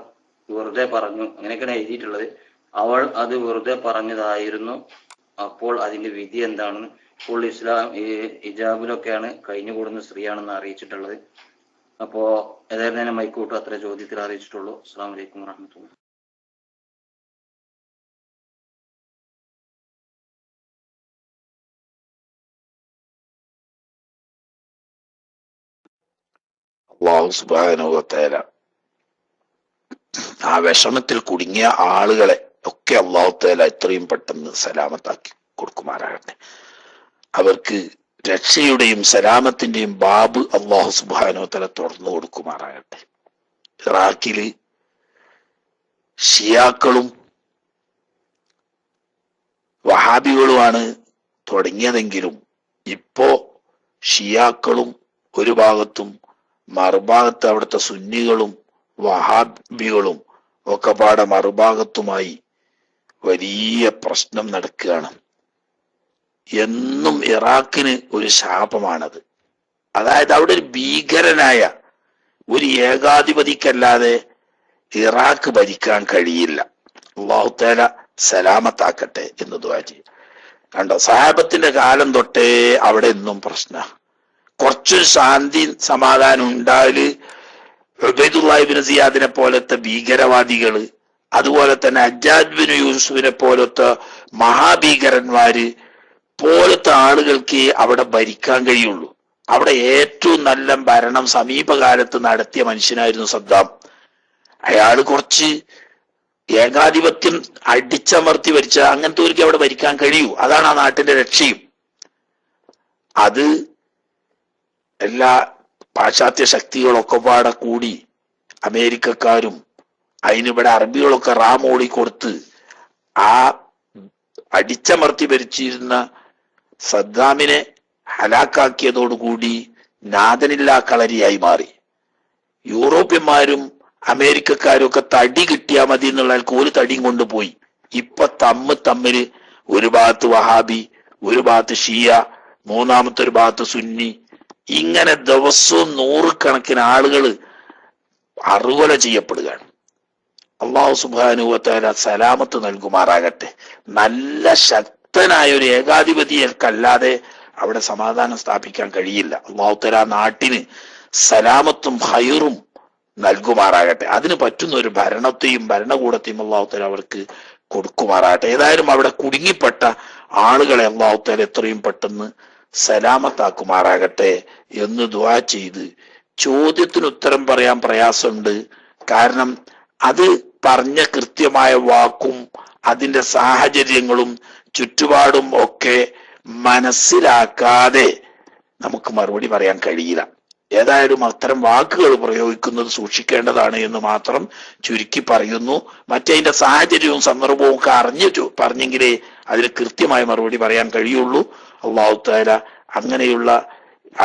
വെറുതെ പറഞ്ഞു. അങ്ങനെയൊക്കെയാണ് എഴുതിയിട്ടുള്ളത്. അവൾ അത് വെറുതെ പറഞ്ഞതായിരുന്നു. അപ്പോൾ അതിന്റെ വിധി എന്താണെന്ന്, ഇപ്പോൾ ഇസ്ലാം ഹിജാബിലൊക്കെയാണ് കഴിഞ്ഞുകൂടുന്ന സ്ത്രീയാണെന്ന് അറിയിച്ചിട്ടുള്ളത്. അപ്പോ ഏതായാലും തന്നെ മൈക്കൂട്ടും അത്ര ചോദ്യത്തിൽ അറിയിച്ചിട്ടുള്ളൂ. അസ്സലാമു അലൈക്കും വറഹ്മത്തുള്ളാഹി. അല്ലാഹു സുബ്ഹാനഹു വ തആല ആ വിഷമത്തിൽ കുടുങ്ങിയ ആളുകളെ ഒക്കെ അല്ലാഹു തആല എത്രയും പെട്ടെന്ന് സലാമത്താക്കി കൊടുക്കുമാറാകട്ടെ. അവർക്ക് രക്ഷയുടെയും സലാമത്തിന്റെയും ബാബ് അല്ലാഹു സുബ്ഹാനഹു വ തആല തുറന്നു കൊടുക്കുമാറാകട്ടെ. ഇറാഖില് ഷിയാക്കളും വഹാബികളുമാണ് തുടങ്ങിയതെങ്കിലും ഇപ്പോ ഷിയാക്കളും ഒരു ഭാഗത്തും മറുഭാഗത്ത് അവിടുത്തെ സുന്നികളും വഹാബികളും ഒക്കെ പാടെ മറുഭാഗത്തുമായി വലിയ പ്രശ്നം നടക്കുകയാണ്. എന്നും ഇറാഖിന് ഒരു ശാപമാണത്. അതായത് അവിടെ ഒരു ഭീകരനായ ഒരു ഏകാധിപതിക്കല്ലാതെ ഇറാഖ് ഭരിക്കാൻ കഴിയില്ല. അല്ലാഹു തആല സലാമത്താക്കട്ടെ എന്ന് ദുആ ചെയ്യും. കണ്ടോ, സഹാബത്തിന്റെ കാലം തൊട്ടേ അവിടെ എന്നും പ്രശ്ന. കുറച്ചു ശാന്തി സമാധാനം ഉണ്ടായാല് ഉബൈദുല്ലാഹി ഇബ്നു സിയാദിനെ പോലത്തെ ഭീകരവാദികള്, അതുപോലെ തന്നെ ഹജ്ജാജ് ബിൻ യൂസുഫിനെ പോലത്തെ മഹാഭീകരന്മാര് പോലത്തെ ആളുകൾക്ക് അവിടെ ഭരിക്കാൻ കഴിയുള്ളൂ. അവിടെ ഏറ്റവും നല്ല ഭരണം സമീപകാലത്ത് നടത്തിയ മനുഷ്യനായിരുന്നു സദ്ദാം. അയാള് കുറച്ച് ഏകാധിപത്യം അടിച്ചമർത്തി ഭരിച്ച അങ്ങനത്തെ ഒരു അവിടെ ഭരിക്കാൻ കഴിയൂ. അതാണ് ആ നാട്ടിന്റെ രക്ഷയും. അത് എല്ലാ പാശ്ചാത്യ ശക്തികളൊക്കെ പാടെ കൂടി അമേരിക്കക്കാരും അതിനിവിടെ അറബികളൊക്കെ റാമോടി കൊടുത്ത് ആ അടിച്ചമർത്തി ഭരിച്ചിരുന്ന സദ്ദാമിനെ ഹലാക്കാക്കിയതോടുകൂടി നാദനില്ലാ കളരിയായി മാറി. യൂറോപ്യന്മാരും അമേരിക്കക്കാരും ഒക്കെ തടി കിട്ടിയാൽ മതി എന്നുള്ള ഒരു തടിയും കൊണ്ടുപോയി. ഇപ്പൊ തമ്മില് ഒരു ഭാഗത്ത് വഹാബി, ഒരു ഭാഗത്ത് ഷിയ, മൂന്നാമത്തെ ഒരു ഭാഗത്ത് സുന്നി, ഇങ്ങനെ ദിവസവും നൂറുകണക്കിന് ആളുകൾ അറുകൊല ചെയ്യപ്പെടുകയാണ്. അല്ലാഹു സുബ്ഹാനഹു വ തആല സലാമത്ത് നൽകുമാറാകട്ടെ. നല്ല ശക്തനായ ഒരു ഏകാധിപതിയല്ലാതെ അവിടെ സമാധാനം സ്ഥാപിക്കാൻ കഴിയില്ല. അല്ലാഹു തആല നാട്ടിന് സലാമത്തും ഹൈറും നൽകുമാറാകട്ടെ. അതിന് പറ്റുന്ന ഒരു ഭരണത്തെയും ഭരണകൂടത്തെയും അല്ലാഹു തആല അവർക്ക് കൊടുക്കുമാറാകട്ടെ. ഏതായാലും അവിടെ കുടുങ്ങിപ്പെട്ട ആളുകളെ അല്ലാഹു തആല എത്രയും പെട്ടെന്ന് സലാമത്താക്കുമാറാകട്ടെ എന്ന് ദുആ ചെയ്ത് ചോദ്യത്തിന് ഉത്തരം പറയാൻ പ്രയാസമുണ്ട്. കാരണം അത് പറഞ്ഞ കൃത്യമായ വാക്കും അതിന്റെ സാഹചര്യങ്ങളും ചുറ്റുപാടും ഒക്കെ മനസ്സിലാക്കാതെ നമുക്ക് മറുപടി പറയാൻ കഴിയില്ല. ഏതായാലും അത്തരം വാക്കുകൾ പ്രയോഗിക്കുന്നത് സൂക്ഷിക്കേണ്ടതാണ് എന്ന് മാത്രം ചുരുക്കി പറയുന്നു. മറ്റതിന്റെ സാഹചര്യവും സന്ദർഭവും ഒക്കെ പറഞ്ഞെങ്കിലേ അതിന് കൃത്യമായ മറുപടി പറയാൻ കഴിയുള്ളൂ. അല്ലാഹു തആല അങ്ങനെയുള്ള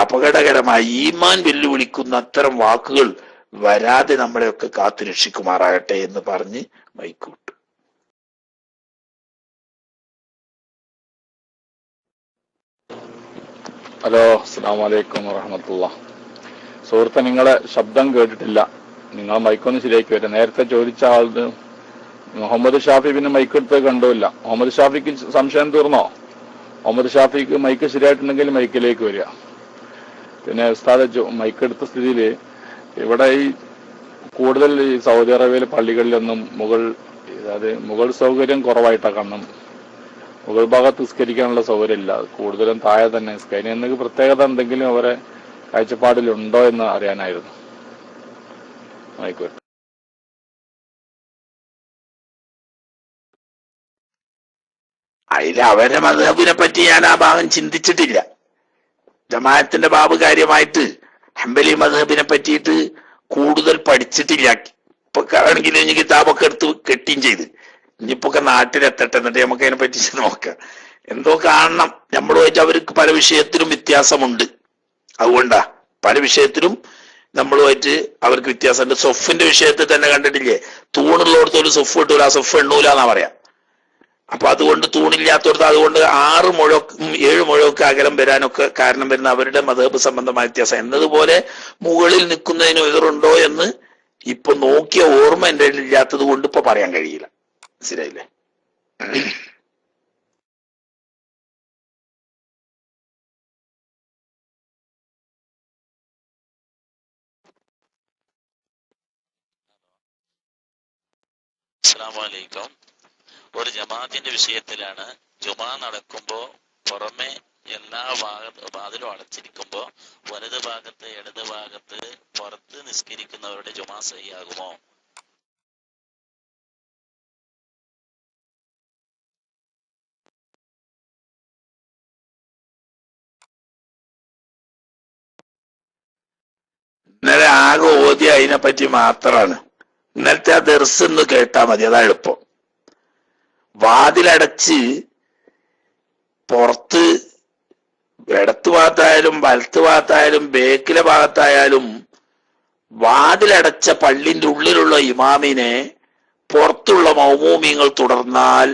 അപകടകരമായ ഈമാൻ വെല്ലുവിളിക്കുന്ന അത്തരം വാക്കുകൾ വരാതെ നമ്മളെയൊക്കെ കാത്തു രക്ഷിക്കുമാറാകട്ടെ എന്ന് പറഞ്ഞ് മൈക്കൂട്ട്. ഹലോ, അസ്സലാമു അലൈക്കും വറഹ്മത്തുള്ളാഹി. സുഹൃത്തെ, നിങ്ങളെ ശബ്ദം കേട്ടിട്ടില്ല. നിങ്ങൾ മൈക്കൊന്ന് ശരിയാക്കി വരാം. നേരത്തെ ചോദിച്ച ആളുടെ മുഹമ്മദ് ഷാഫി പിന്നെ മൈക്ക് എടുത്ത് കണ്ടില്ല. മുഹമ്മദ് ഷാഫിക്ക് സംശയം തീർന്നോ? മുഹമ്മദ് ഷാഫിക്ക് മൈക്ക് ശരിയായിട്ടുണ്ടെങ്കിൽ മൈക്കിലേക്ക് വരിക. പിന്നെ ഉസ്താദ് മൈക്ക് എടുത്ത സ്ഥിതിയിൽ ഇവിടെ ഈ കൂടുതൽ ഈ സൗദി അറേബ്യയിലെ പള്ളികളിലൊന്നും മുഗൾ സൗകര്യം കുറവായിട്ടാണ് കാണണം. മുകൾ ഭാഗത്ത് നിസ്കരിക്കാനുള്ള സൗകര്യം ഇല്ല. കൂടുതലും താഴെ തന്നെ നിസ്കരിക്കും. എന്നൊക്കെ പ്രത്യേകത എന്തെങ്കിലും അവരെ കാഴ്ചപ്പാടിലുണ്ടോ എന്ന് അറിയാനായിരുന്നു. ആയിക്കോട്ടെ. അതിൽ അവരുടെ മദ്ഹബിനെ പറ്റി ഞാൻ ആ ഭാഗം ചിന്തിച്ചിട്ടില്ല. ജമാഅത്തിന്റെ ബാബ് കാര്യമായിട്ട് ഹംബലി മദ്ഹബിനെ പറ്റിയിട്ട് കൂടുതൽ പഠിച്ചിട്ടില്ല. ഇപ്പൊ ആണെങ്കിൽ ഇനി കിതാബൊക്കെ എടുത്ത് കെട്ടിയും ചെയ്ത് ഇനിയിപ്പോ നാട്ടിലെത്തട്ടെ, എന്നിട്ട് നമുക്ക് അതിനെ പറ്റി നോക്കാം. എന്തോ കാണണം. നമ്മളുമായിട്ട് അവർക്ക് പല വിഷയത്തിലും വ്യത്യാസമുണ്ട്. അതുകൊണ്ടാ പല വിഷയത്തിലും നമ്മളുമായിട്ട് അവർക്ക് വ്യത്യാസമുണ്ട്. സൊഫിന്റെ വിഷയത്തിൽ തന്നെ കണ്ടിട്ടില്ലേ, തൂണുള്ളടത്ത് ഒരു സൊഫ് കിട്ടൂല, ആ സൊഫ് എണ്ണൂല എന്നാ പറയാ. അപ്പൊ അതുകൊണ്ട് തൂണില്ലാത്തടത്ത് അതുകൊണ്ട് 6 മുഴക്കും 7 മുഴമൊക്കെ അകലം വരാനൊക്കെ കാരണം വരുന്ന അവരുടെ മദ്ഹബ് സംബന്ധമായ വ്യത്യാസം. എന്നതുപോലെ മുകളിൽ നിൽക്കുന്നതിന് എതിറുണ്ടോ എന്ന് ഇപ്പൊ നോക്കിയ ഓർമ്മ എന്റെ ഇല്ലാത്തത് കൊണ്ട് ഇപ്പൊ പറയാൻ കഴിയില്ല. മനസ്സിലായില്ലേ? അസ്സലാമു അലൈക്കും. ഒരു ജമാഅത്തിന്റെ വിഷയത്തിലാണ്. ജുമാ നടക്കുമ്പോ പുറമെ എല്ലാ വാതിലും അടച്ചിരിക്കുമ്പോ വലത് ഭാഗത്ത് ഇടത് ഭാഗത്ത് പുറത്ത് നിസ്കരിക്കുന്നവരുടെ ജുമാ സഹിയാകുമോ? ഇന്നലെ ആകെ ഓതി അതിനെപ്പറ്റി മാത്രമാണ്. ഇന്നലത്തെ ആ ദർസ് ഒന്ന് കേട്ടാ മതി, അതാ എളുപ്പം. വാതിലടച്ച് പുറത്ത് ഇടത്ത് ഭാഗത്തായാലും വലത്ത് ഭാഗത്തായാലും ബേക്കിലെ ഭാഗത്തായാലും വാതിലടച്ച പള്ളിന്റെ ഉള്ളിലുള്ള ഇമാമിനെ പുറത്തുള്ള മൗമൂമിങ്ങൾ തുടർന്നാൽ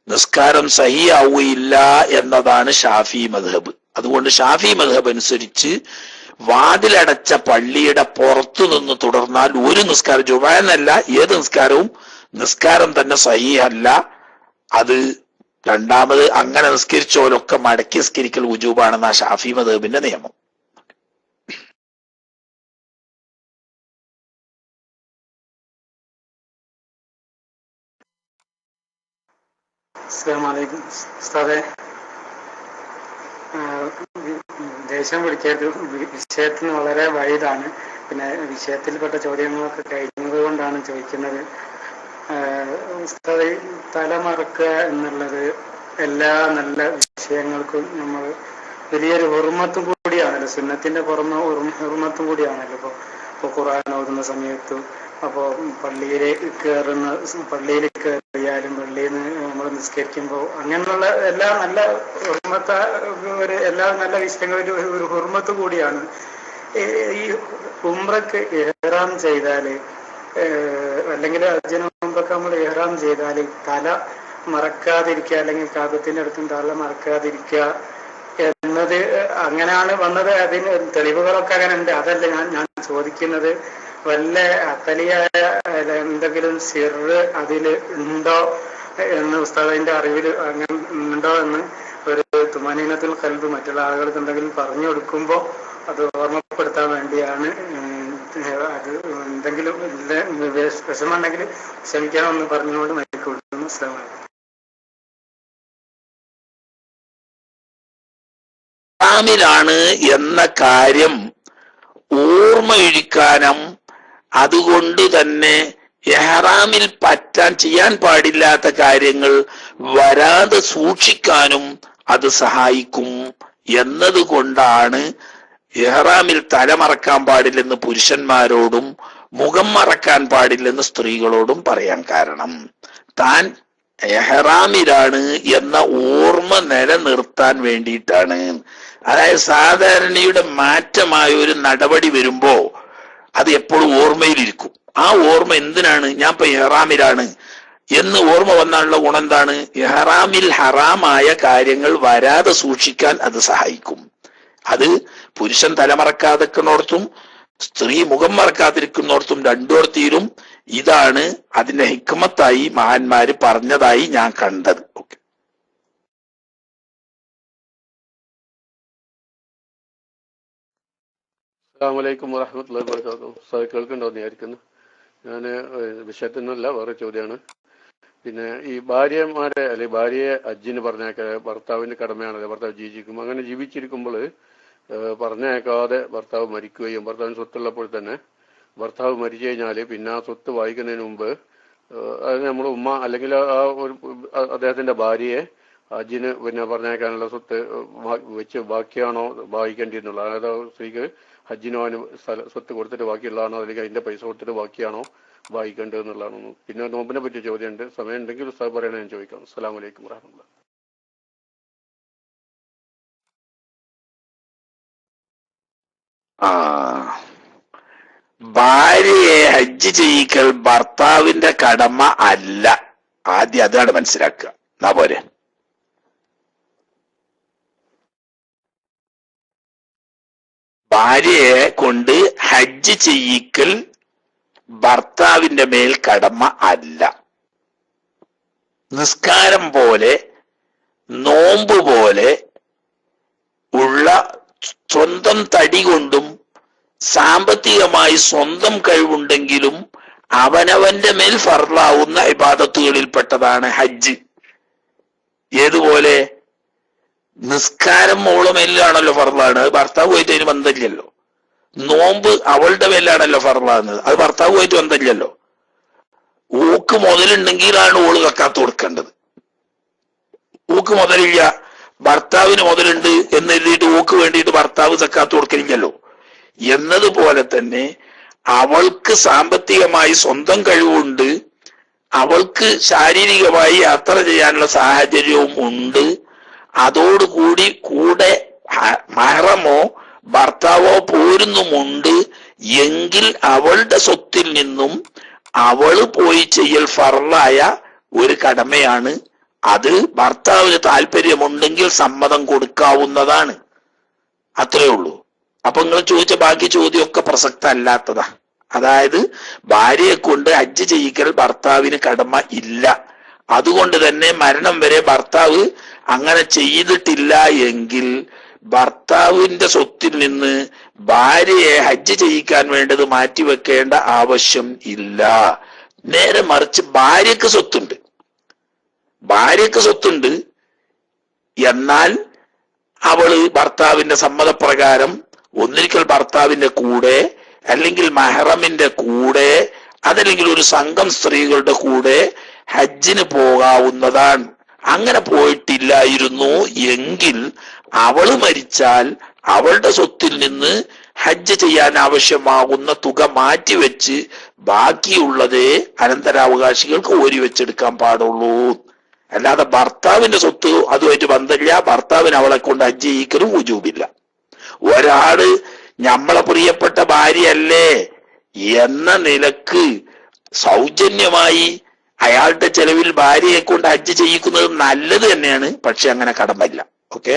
നിസ്കാരം സഹിയാവുകയില്ല എന്നതാണ് ഷാഫി മദ്ഹബ്. അതുകൊണ്ട് ഷാഫി മദ്ഹബ് അനുസരിച്ച് വാതിലടച്ച പള്ളിയുടെ പുറത്തു നിന്ന് തുടർന്നാൽ ഒരു നിസ്കാരം, ജുമാ എന്നല്ല ഏത് നിസ്കാരം തന്നെ സഹിയല്ല. അത് രണ്ടാമത് അങ്ങനെ നിസ്കരിച്ചോലൊക്കെ മടക്കി നിസ്കരിക്കൽ വുജൂബാണെന്ന ഷാഫി മദ്ഹബിന്റെ നിയമം. അസ്സലാമു അലൈക്കും ഉസ്താദേ. ദേഷ്യം പിടിക്കരുത്, വിഷയത്തിന് വളരെ വൈഡാണ്. പിന്നെ വിഷയത്തിൽപ്പെട്ട ചോദ്യങ്ങളൊക്കെ കഴിഞ്ഞത് കൊണ്ടാണ് ചോദിക്കുന്നത്. ഉസ്താദേ, തലമറക്കുക എന്നുള്ളത് എല്ലാ നല്ല വിഷയങ്ങൾക്കും നമ്മൾ വലിയൊരു ഹുർമത്തും കൂടിയാണല്ലോ, സുന്നത്തിന്റെ പുറമെ ഹുർമത്തും കൂടിയാണല്ലോ. ഇപ്പോൾ ഖുർആൻ ഓതുന്ന സമയത്തും അപ്പോൾ പള്ളിയിൽ കയറിയാലും പള്ളിയിൽ നിന്ന് നമ്മൾ നിസ്കരിക്കുമ്പോൾ അങ്ങനെയുള്ള എല്ലാ നല്ല എല്ലാ നല്ല വിഷയങ്ങളും ഒരു ഹുർമത്ത് കൂടിയാണ്. ഈ ഉംറക്ക് ഇഹ്റാം ചെയ്താൽ അല്ലെങ്കിൽ ഹജ്ജിന് ഉംറക്ക് നമ്മൾ ഇഹ്റാം ചെയ്താൽ തല മറക്കാതിരിക്കുക, അല്ലെങ്കിൽ കാബത്തിന്റെ അടുത്തും തല മറക്കാതിരിക്കുക എന്നത് അങ്ങനെയാണ് വന്നത്. അതിന് തെളിവുകളൊക്കെ അങ്ങനെ ഉണ്ട്. അതല്ല ഞാൻ ചോദിക്കുന്നത്, വല്ല അത്തലിയായ എന്തെങ്കിലും സിറ് അതിൽ ഉണ്ടോ എന്ന് ഉസ്താദിന്റെ അറിവിൽ അങ്ങനെ ഉണ്ടോ എന്ന് ഒരു തുമാനീനത്തുൽ ഖൽബ് മറ്റുള്ള ആളുകൾക്ക് എന്തെങ്കിലും പറഞ്ഞു കൊടുക്കുമ്പോൾ അത് ഓർമ്മപ്പെടുത്താൻ വേണ്ടിയാണ്. അത് എന്തെങ്കിലും വിഷമമുണ്ടെങ്കിൽ ക്ഷമിക്കാമെന്ന് പറഞ്ഞുകൊണ്ട് മൈക്ക് കൊടുക്കുന്നു. അസ്സലാമു അലൈക്കും. ാണ് എന്ന കാര്യം ഓർമ്മയൊഴിക്കാനും അതുകൊണ്ട് തന്നെ ഇഹ്റാമിൽ ചെയ്യാൻ പാടില്ലാത്ത കാര്യങ്ങൾ വരാതെ സൂക്ഷിക്കാനും അത് സഹായിക്കും എന്നതുകൊണ്ടാണ് ഇഹ്റാമിൽ തലമറക്കാൻ പാടില്ലെന്ന് പുരുഷന്മാരോടും മുഖം മറക്കാൻ പാടില്ലെന്ന് സ്ത്രീകളോടും പറയാൻ കാരണം താൻ ഇഹ്റാമിലാണ് എന്ന ഓർമ്മ നിലനിർത്താൻ വേണ്ടിയിട്ടാണ്. അതായത് സാധാരണയുടെ മാറ്റമായ ഒരു നടപടി വരുമ്പോ അത് എപ്പോഴും ഓർമ്മയിലിരിക്കും. ആ ഓർമ്മ എന്തിനാണ്? ഞാൻ ഇപ്പൊ ഇഹ്റാമിലാണ് എന്ന് ഓർമ്മ വന്നാലുള്ള ഗുണം എന്താണ്? ഇഹ്റാമിൽ ഹറാമായ കാര്യങ്ങൾ വരാതെ സൂക്ഷിക്കാൻ അത് സഹായിക്കും. അത് പുരുഷൻ തലമറക്കാതിരിക്കുന്നിടത്തും സ്ത്രീ മുഖം മറക്കാതിരിക്കുന്നിടത്തും രണ്ടോടത്തിലും ഇതാണ് അതിന്റെ ഹിക്മത്തായി മഹാന്മാര് പറഞ്ഞതായി ഞാൻ കണ്ടത്. ഓക്കെ, അസ്സലാമു അലൈക്കും വറഹ്മത്തുള്ളാഹി വബറകാതുഹു. കേൾക്കുന്നുണ്ടോന്ന് വിചാരിക്കുന്നു. ഞാൻ വിഷയത്തിനല്ല, വേറെ ചോദ്യമാണ്. പിന്നെ ഈ ഭാര്യമാരെ അല്ലെങ്കിൽ ഭാര്യയെ ഹജ്ജിന് പറഞ്ഞേക്കാൻ ഭർത്താവിന്റെ കടമയാണല്ലോ. ഭർത്താവ് ജീവിച്ചിരിക്കുമ്പോൾ, അങ്ങനെ ജീവിച്ചിരിക്കുമ്പോൾ പറഞ്ഞേക്കാതെ ഭർത്താവ് മരിക്കുകയും ഭർത്താവിന് സ്വത്തുള്ളപ്പോൾ തന്നെ ഭർത്താവ് മരിച്ചു കഴിഞ്ഞാൽ പിന്നെ ആ സ്വത്ത് വായിക്കുന്നതിന് മുമ്പ് അത് നമ്മൾ ഉമ്മ അല്ലെങ്കിൽ ആ ഒരു അദ്ദേഹത്തിന്റെ ഭാര്യയെ ഹജ്ജിന് പിന്നെ പറഞ്ഞേക്കാനുള്ള സ്വത്ത് വെച്ച് ബാക്കിയാണോ വായിക്കേണ്ടിയിരുന്നുള്ളത്? അതായത് സ്ത്രീക്ക് ഹജ്ജിനോ സ്വത്ത് കൊടുത്തിട്ട് ബാക്കിയുള്ളതാണോ അല്ലെങ്കിൽ അതിന്റെ പൈസ കൊടുത്തിട്ട് ബാക്കിയാണോ വായിക്കേണ്ടത് എന്നുള്ളതാണ്. പിന്നെ നോമ്പിനെ പറ്റിയ ചോദ്യമുണ്ട്, സമയം ഉണ്ടെങ്കിൽ ഉസ്താദ് പറയണേ ഞാൻ ചോദിക്കാം. അസ്സലാമു അലൈക്കും വറഹ്മത്തുള്ളാഹി. ഭാര്യയെ ഹജ്ജ് ചെയ്യിക്കൽ ഭർത്താവിന്റെ കടമ അല്ല. ആദ്യം അതാണ് മനസ്സിലാക്കുക. എന്നാ പോരെ, ഭാര്യയെ കൊണ്ട് ഹജ്ജ് ചെയ്യിക്കൽ ഭർത്താവിന്റെ മേൽ കടമ അല്ല. നിസ്കാരം പോലെ നോമ്പ് പോലെ ഉള്ള സ്വന്തം തടി കൊണ്ടും സാമ്പത്തികമായി സ്വന്തം കഴിവുണ്ടെങ്കിലും അവനവന്റെ മേൽ ഫർളാവുന്ന ഇബാദത്തുകളിൽപ്പെട്ടതാണ് ഹജ്ജ്. ഏതുപോലെ? നിസ്കാരം മോളെ മേലാണല്ലോ ഫർളാണ്, അത് ഭർത്താവുമായിട്ട് അതിന് ബന്ധമില്ലല്ലോ. നോമ്പ് അവളുടെ മേലാണല്ലോ ഫർളാണ്, അത് ഭർത്താവുമായിട്ട് ബന്ധമില്ലല്ലോ. ഊക്ക് മുതലുണ്ടെങ്കിലാണ് ഓള് സക്കാത്ത് കൊടുക്കേണ്ടത്. ഊക്ക് മുതലില്ല, ഭർത്താവിന് മുതലുണ്ട് എന്ന് എഴുതിയിട്ട് ഊക്ക് വേണ്ടിയിട്ട് ഭർത്താവ് സക്കാത്ത് കൊടുക്കലില്ലല്ലോ. എന്നതുപോലെ തന്നെ അവൾക്ക് സാമ്പത്തികമായി സ്വന്തം കഴിവുണ്ട്, അവൾക്ക് ശാരീരികമായി യാത്ര ചെയ്യാനുള്ള സാഹചര്യവും ഉണ്ട്, അതോടുകൂടി കൂടെ മഹറമോ ഭർത്താവോ പോരുന്നുമുണ്ട് എങ്കിൽ അവളുടെ സ്വത്തിൽ നിന്നും അവള് പോയി ചെയ്യൽ ഫർളായ ഒരു കടമയാണ്. അത് ഭർത്താവിന് താല്പര്യമുണ്ടെങ്കിൽ സമ്മതം കൊടുക്കാവുന്നതാണ്. അത്രേ ഉള്ളൂ. അപ്പൊ നിങ്ങൾ ചോദിച്ച ബാക്കി ചോദ്യമൊക്കെ പ്രസക്ത അല്ലാത്തതാ. അതായത് ഭാര്യയെ കൊണ്ട് ഹജ്ജ് ചെയ്യിക്കൽ ഭർത്താവിന് കടമ ഇല്ല. അതുകൊണ്ട് തന്നെ മരണം വരെ ഭർത്താവ് അങ്ങനെ ചെയ്തിട്ടില്ല എങ്കിൽ ഭർത്താവിന്റെ സ്വത്തിൽ നിന്ന് ഭാര്യയെ ഹജ്ജ് ചെയ്യിക്കാൻ വേണ്ടത് മാറ്റിവെക്കേണ്ട ആവശ്യം ഇല്ല. നേരെ മറിച്ച് ഭാര്യക്ക് സ്വത്തുണ്ട്, എന്നാൽ അവള് ഭർത്താവിന്റെ സമ്മതപ്രകാരം ഒന്നിരിക്കൽ ഭർത്താവിന്റെ കൂടെ, അല്ലെങ്കിൽ മെഹറമിന്റെ കൂടെ, അതല്ലെങ്കിൽ ഒരു സംഘം സ്ത്രീകളുടെ കൂടെ ഹജ്ജിന് പോകാവുന്നതാണ്. അങ്ങനെ പോയിട്ടില്ലായിരുന്നു എങ്കിൽ അവള് മരിച്ചാൽ അവളുടെ സ്വത്തിൽ നിന്ന് ഹജ്ജ് ചെയ്യാൻ ആവശ്യമാകുന്ന തുക മാറ്റിവെച്ച് ബാക്കിയുള്ളതേ അനന്തരാവകാശികൾക്ക് ഓരി വെച്ചെടുക്കാൻ പാടുള്ളൂ. അല്ലാതെ ഭർത്താവിന്റെ സ്വത്ത് അതുമായിട്ട് ബന്ധമില്ല, ഭർത്താവിന് അവളെ കൊണ്ട് ഹജ്ജ് ചെയ്യിക്കലും വുജൂബില്ല. ഒരാള് നമ്മളെ പ്രിയപ്പെട്ട ഭാര്യയല്ലേ എന്ന നിലക്ക് സൗജന്യമായി അയാളുടെ ചെലവിൽ ഭാര്യയെ കൊണ്ട് ഹജ്ജ് ചെയ്യിക്കുന്നത് നല്ലത് തന്നെയാണ്, പക്ഷെ അങ്ങനെ കടമയില്ല. ഓക്കെ,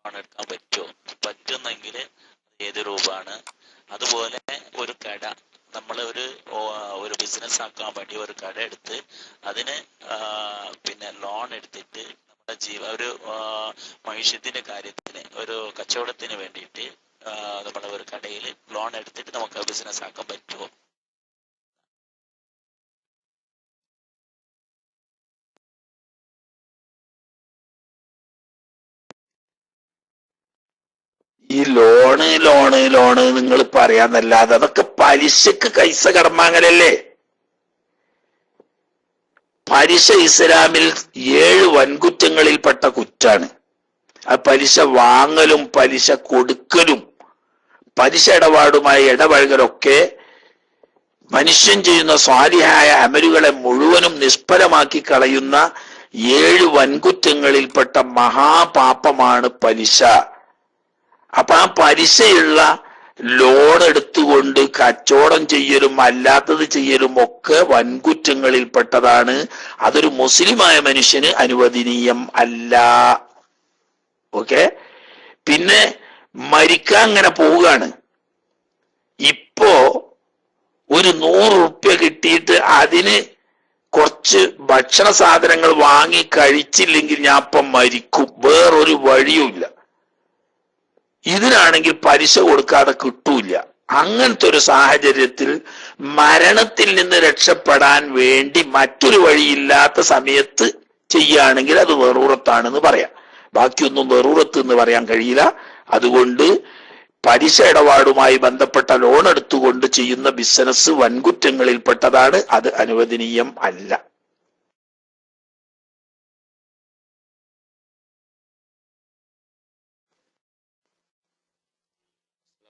എടുക്കാൻ പറ്റുമോ? പറ്റുന്നെങ്കിൽ ഏത് രൂപമാണ്? അതുപോലെ ഒരു കട, നമ്മൾ ഒരു ബിസിനസ് ആക്കാൻ വേണ്ടി ഒരു കട എടുത്ത് അതിന് പിന്നെ ലോൺ എടുത്തിട്ട് നമ്മുടെ ഒരു മനുഷ്യത്തിന്റെ കാര്യത്തിന്, ഒരു കച്ചവടത്തിന് വേണ്ടിയിട്ട് നമ്മുടെ ഒരു കടയിൽ ലോൺ എടുത്തിട്ട് നമുക്ക് ബിസിനസ് ആക്കാൻ പറ്റുമോ? ഈ ലോണ് നിങ്ങൾ പറയാന്നല്ലാതെ അതൊക്കെ പലിശക്ക് കൈസ കടമാങ്ങലല്ലേ. പലിശ ഇസ്ലാമിൽ 7 വൻകുറ്റങ്ങളിൽപ്പെട്ട കുറ്റാണ്. ആ പലിശ വാങ്ങലും പലിശ കൊടുക്കലും പലിശ ഇടപാടുമായി ഇടപഴകലൊക്കെ മനുഷ്യൻ ചെയ്യുന്ന സ്വാലിഹായ അമലുകളെ മുഴുവനും നിഷ്ഫലമാക്കി കളയുന്ന 7 വൻകുറ്റങ്ങളിൽപ്പെട്ട മഹാപാപമാണ് പലിശ. അപ്പൊ ആ പലിശയുള്ള ലോൺ എടുത്തുകൊണ്ട് കച്ചവടം ചെയ്യലും അല്ലാത്തത് ചെയ്യലും ഒക്കെ വൻകുറ്റങ്ങളിൽപ്പെട്ടതാണ്. അതൊരു മുസ്ലിമായ മനുഷ്യന് അനുവദനീയം അല്ല. ഓക്കെ, പിന്നെ മരിക്കാൻ അങ്ങനെ പോവുകയാണ്. ഇപ്പോ ഒരു 100 റുപ്യ കിട്ടിയിട്ട് അതിന് കുറച്ച് ഭക്ഷണ സാധനങ്ങൾ വാങ്ങി കഴിച്ചില്ലെങ്കിൽ ഞാൻ അപ്പം മരിക്കും, വേറൊരു വഴിയുമില്ല. ഇതിനാണെങ്കിൽ പലിശ കൊടുക്കാതെ കിട്ടൂല. അങ്ങനത്തെ ഒരു സാഹചര്യത്തിൽ മരണത്തിൽ നിന്ന് രക്ഷപ്പെടാൻ വേണ്ടി മറ്റൊരു വഴിയില്ലാത്ത സമയത്ത് ചെയ്യുകയാണെങ്കിൽ അത് വെറൂറത്താണെന്ന് പറയാം. ബാക്കിയൊന്നും വെറൂറത്ത് എന്ന് പറയാൻ കഴിയില്ല. അതുകൊണ്ട് പലിശ ഇടപാടുമായി ബന്ധപ്പെട്ട ലോൺ എടുത്തുകൊണ്ട് ചെയ്യുന്ന ബിസിനസ് വൻകുറ്റങ്ങളിൽപ്പെട്ടതാണ്, അത് അനുവദനീയം അല്ല.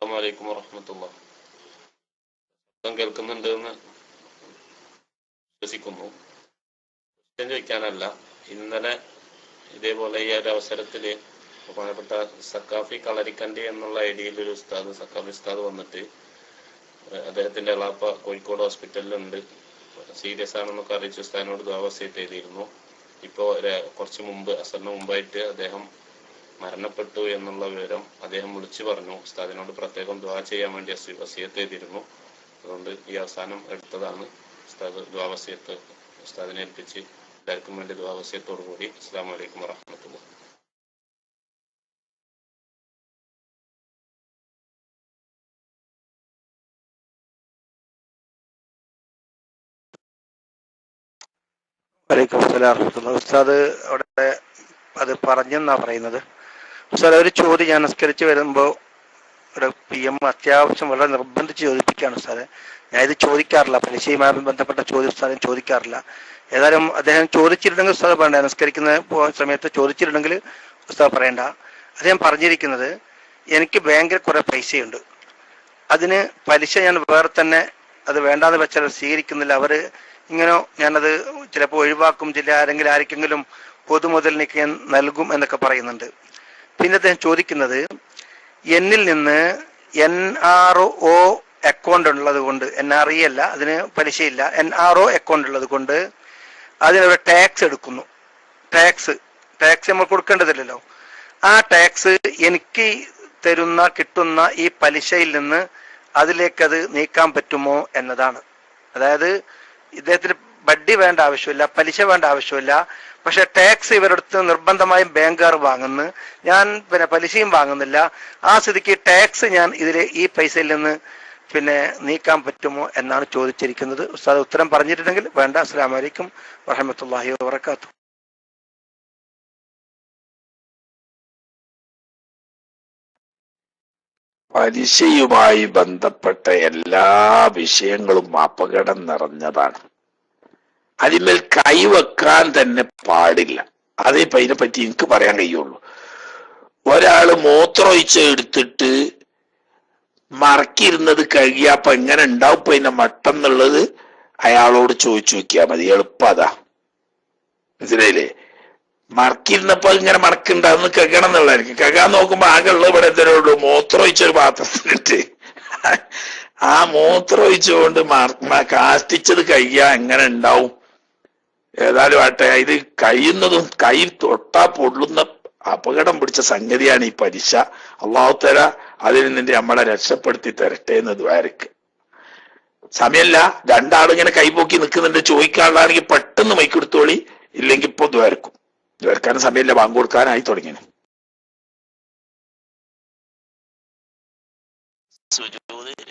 അസ്സലാമു വറഹ്മത്തുള്ളാഹി. ശബ്ദം കേൾക്കുന്നുണ്ട് എന്ന് വിശ്വസിക്കുന്നു. ചോദിക്കാനല്ല, ഇന്നലെ ഇതേപോലെ ഈ ഒരു അവസരത്തില് ബഹുമാനപ്പെട്ട സക്കാഫി കളരിക്കണ്ടി എന്നുള്ള ഐഡിയയിൽ ഒരു ഉസ്താദ്, സക്കാഫി ഉസ്താദ് വന്നിട്ട് അദ്ദേഹത്തിന്റെ എളാപ്പ കോഴിക്കോട് ഹോസ്പിറ്റലിലുണ്ട്, സീരിയസ് ആണെന്നൊക്കെ അറിയിച്ച് ഉസ്താദിനോട് ദുആ വസിയത്ത് ചെയ്തിരുന്നു. ഇപ്പോ കുറച്ച് മുമ്പ്, അസറിന് മുമ്പായിട്ട് അദ്ദേഹം മരണപ്പെട്ടു എന്നുള്ള വിവരം അദ്ദേഹം വിളിച്ചു പറഞ്ഞു. ഉസ്താദിനോട് പ്രത്യേകം ദുആ ചെയ്യാൻ വേണ്ടി വസിയത്ത് ചെയ്തിരുന്നു. അതുകൊണ്ട് ഈ അവസാനം എടുത്തതാണ്. ഉസ്താദ് ദുആ വസിയത്ത് ഉസ്താദിനെ ഏൽപ്പിച്ച് എല്ലാവർക്കും വേണ്ടി ദുആ വസിയത്തോടു കൂടി അസ്സലാമു അലൈക്കും വറഹ്മത്തുള്ളാഹി. വലൈക്കും അസ്സലാം വറഹ്മത്തുള്ളാഹി. ഉസ്താദ് അവിടെ അത് പറഞ്ഞെന്നാ പറയുന്നത്. ഉസ്താദ് ഒരു ചോദ്യം ഞാൻ നിസ്കരിച്ച് വരുമ്പോൾ ഒരു PM അത്യാവശ്യം വളരെ നിർബന്ധിച്ച് ചോദിപ്പിക്കുകയാണ് ഉസ്താദെ. ഞാൻ ഇത് ചോദിക്കാറില്ല, പലിശയുമായി ബന്ധപ്പെട്ട ചോദ്യം ഉസ്താദം ചോദിക്കാറില്ല. ഏതായാലും അദ്ദേഹം ചോദിച്ചിട്ടുണ്ടെങ്കിൽ ഉസ്താദ് പറയണ്ട, നിസ്കരിക്കുന്ന സമയത്ത് ചോദിച്ചിട്ടുണ്ടെങ്കിൽ ഉസ്താദ് പറയണ്ട. അദ്ദേഹം പറഞ്ഞിരിക്കുന്നത് എനിക്ക് ബാങ്കിൽ കുറെ പൈസയുണ്ട്, അതിന് പലിശ ഞാൻ വേറെ തന്നെ അത് വേണ്ടാന്ന് വെച്ചാൽ സ്വീകരിക്കുന്നില്ല. അവര് ഇങ്ങനെ ഞാനത് ചിലപ്പോൾ ഒഴിവാക്കും, ചില ആർക്കെങ്കിലും പൊതുമുതലിനൊക്കെ ഞാൻ നൽകും എന്നൊക്കെ പറയുന്നുണ്ട്. പിന്നെ അദ്ദേഹം ചോദിക്കുന്നത് എന്നിൽ നിന്ന് NRO അക്കൗണ്ട് ഉള്ളത് കൊണ്ട്, NRE അല്ല, അതിന് പലിശയില്ല, NRO അക്കൗണ്ട് ഉള്ളത് കൊണ്ട് അതിനൊരു ടാക്സ് എടുക്കുന്നു. ടാക്സ് നമ്മൾ കൊടുക്കേണ്ടതില്ലല്ലോ. ആ ടാക്സ് എനിക്ക് കിട്ടുന്ന ഈ പലിശയിൽ നിന്ന് അതിലേക്കത് നീക്കാൻ പറ്റുമോ എന്നതാണ്. അതായത് ഇദ്ദേഹത്തിന് വഡ്ഡി വേണ്ട ആവശ്യമില്ല, പലിശ വേണ്ട ആവശ്യമില്ല, പക്ഷെ ടാക്സ് ഇവരടുത്ത് നിർബന്ധമായും ബാങ്കുകാർ വാങ്ങുന്നു, ഞാൻ പിന്നെ പലിശയും വാങ്ങുന്നില്ല. ആ സ്ഥിതിക്ക് ടാക്സ് ഞാൻ ഈ പൈസയിൽ നിന്ന് നീക്കാൻ പറ്റുമോ എന്നാണ് ചോദിച്ചിരിക്കുന്നത്. ഉസ്താദ് ഉത്തരം പറഞ്ഞിട്ടുണ്ടെങ്കിൽ വേണ്ട. അസ്സലാമു അലൈക്കും വറഹ്മത്തുള്ളാഹി വബറകാതുഹു. പലിശയുമായി ബന്ധപ്പെട്ട എല്ലാ വിഷയങ്ങളും അപകടം നിറഞ്ഞതാണ്. അതിന്മേൽ കൈവെക്കാൻ തന്നെ പാടില്ല. അതേ അതിനെപ്പറ്റി എനിക്ക് പറയാൻ കഴിയുള്ളൂ. ഒരാള് മൂത്രമൊഴിച്ച എടുത്തിട്ട് മറക്കിയിരുന്നത് കഴിയാപ്പൊ എങ്ങനെ ഉണ്ടാവും അതിന്റെ മട്ടം എന്നുള്ളത് അയാളോട് ചോദിച്ചു നോക്കിയാൽ മതി. എളുപ്പം അതാ, മനസ്സിലായില്ലേ? മറക്കിരുന്നപ്പോ ഇങ്ങനെ മറക്കുണ്ടാവുന്ന കകണം എന്നുള്ളതായിരിക്കും. കകാൻ നോക്കുമ്പോ ആകെ ഉള്ള ഇവിടെ എന്തേ ഉള്ളൂ, മൂത്രമൊഴിച്ചൊരു പാത്രത്തിലിട്ട് ആ മൂത്രമൊഴിച്ചുകൊണ്ട് കാഷ്ടിച്ചത് കഴിയാ എങ്ങനെ ഉണ്ടാവും? ഏതായാലും ആട്ടെ, ഇത് കഴിയുന്നതും കൈ തൊട്ടാ പൊള്ളുന്ന അപകടം പിടിച്ച സംഗതിയാണ് ഈ പലിശ. അല്ലാഹു തആല അതിൽ നിന്ന് നമ്മളെ രക്ഷപ്പെടുത്തി തരട്ടെ എന്ന് ദ്വാരക്ക്. സമയമല്ല, രണ്ടാളിങ്ങനെ കൈപോക്കി നിൽക്കുന്നുണ്ട്. ചോദിക്കാനുള്ളതാണെങ്കിൽ പെട്ടെന്ന് മൈക്കെടുത്തോളി, ഇല്ലെങ്കിൽ ഇപ്പൊ ദ്വാരക്കും. ദ്വാരക്കാനും സമയമില്ല, ബാങ്ക് കൊടുക്കാനായി തുടങ്ങിയാണ്.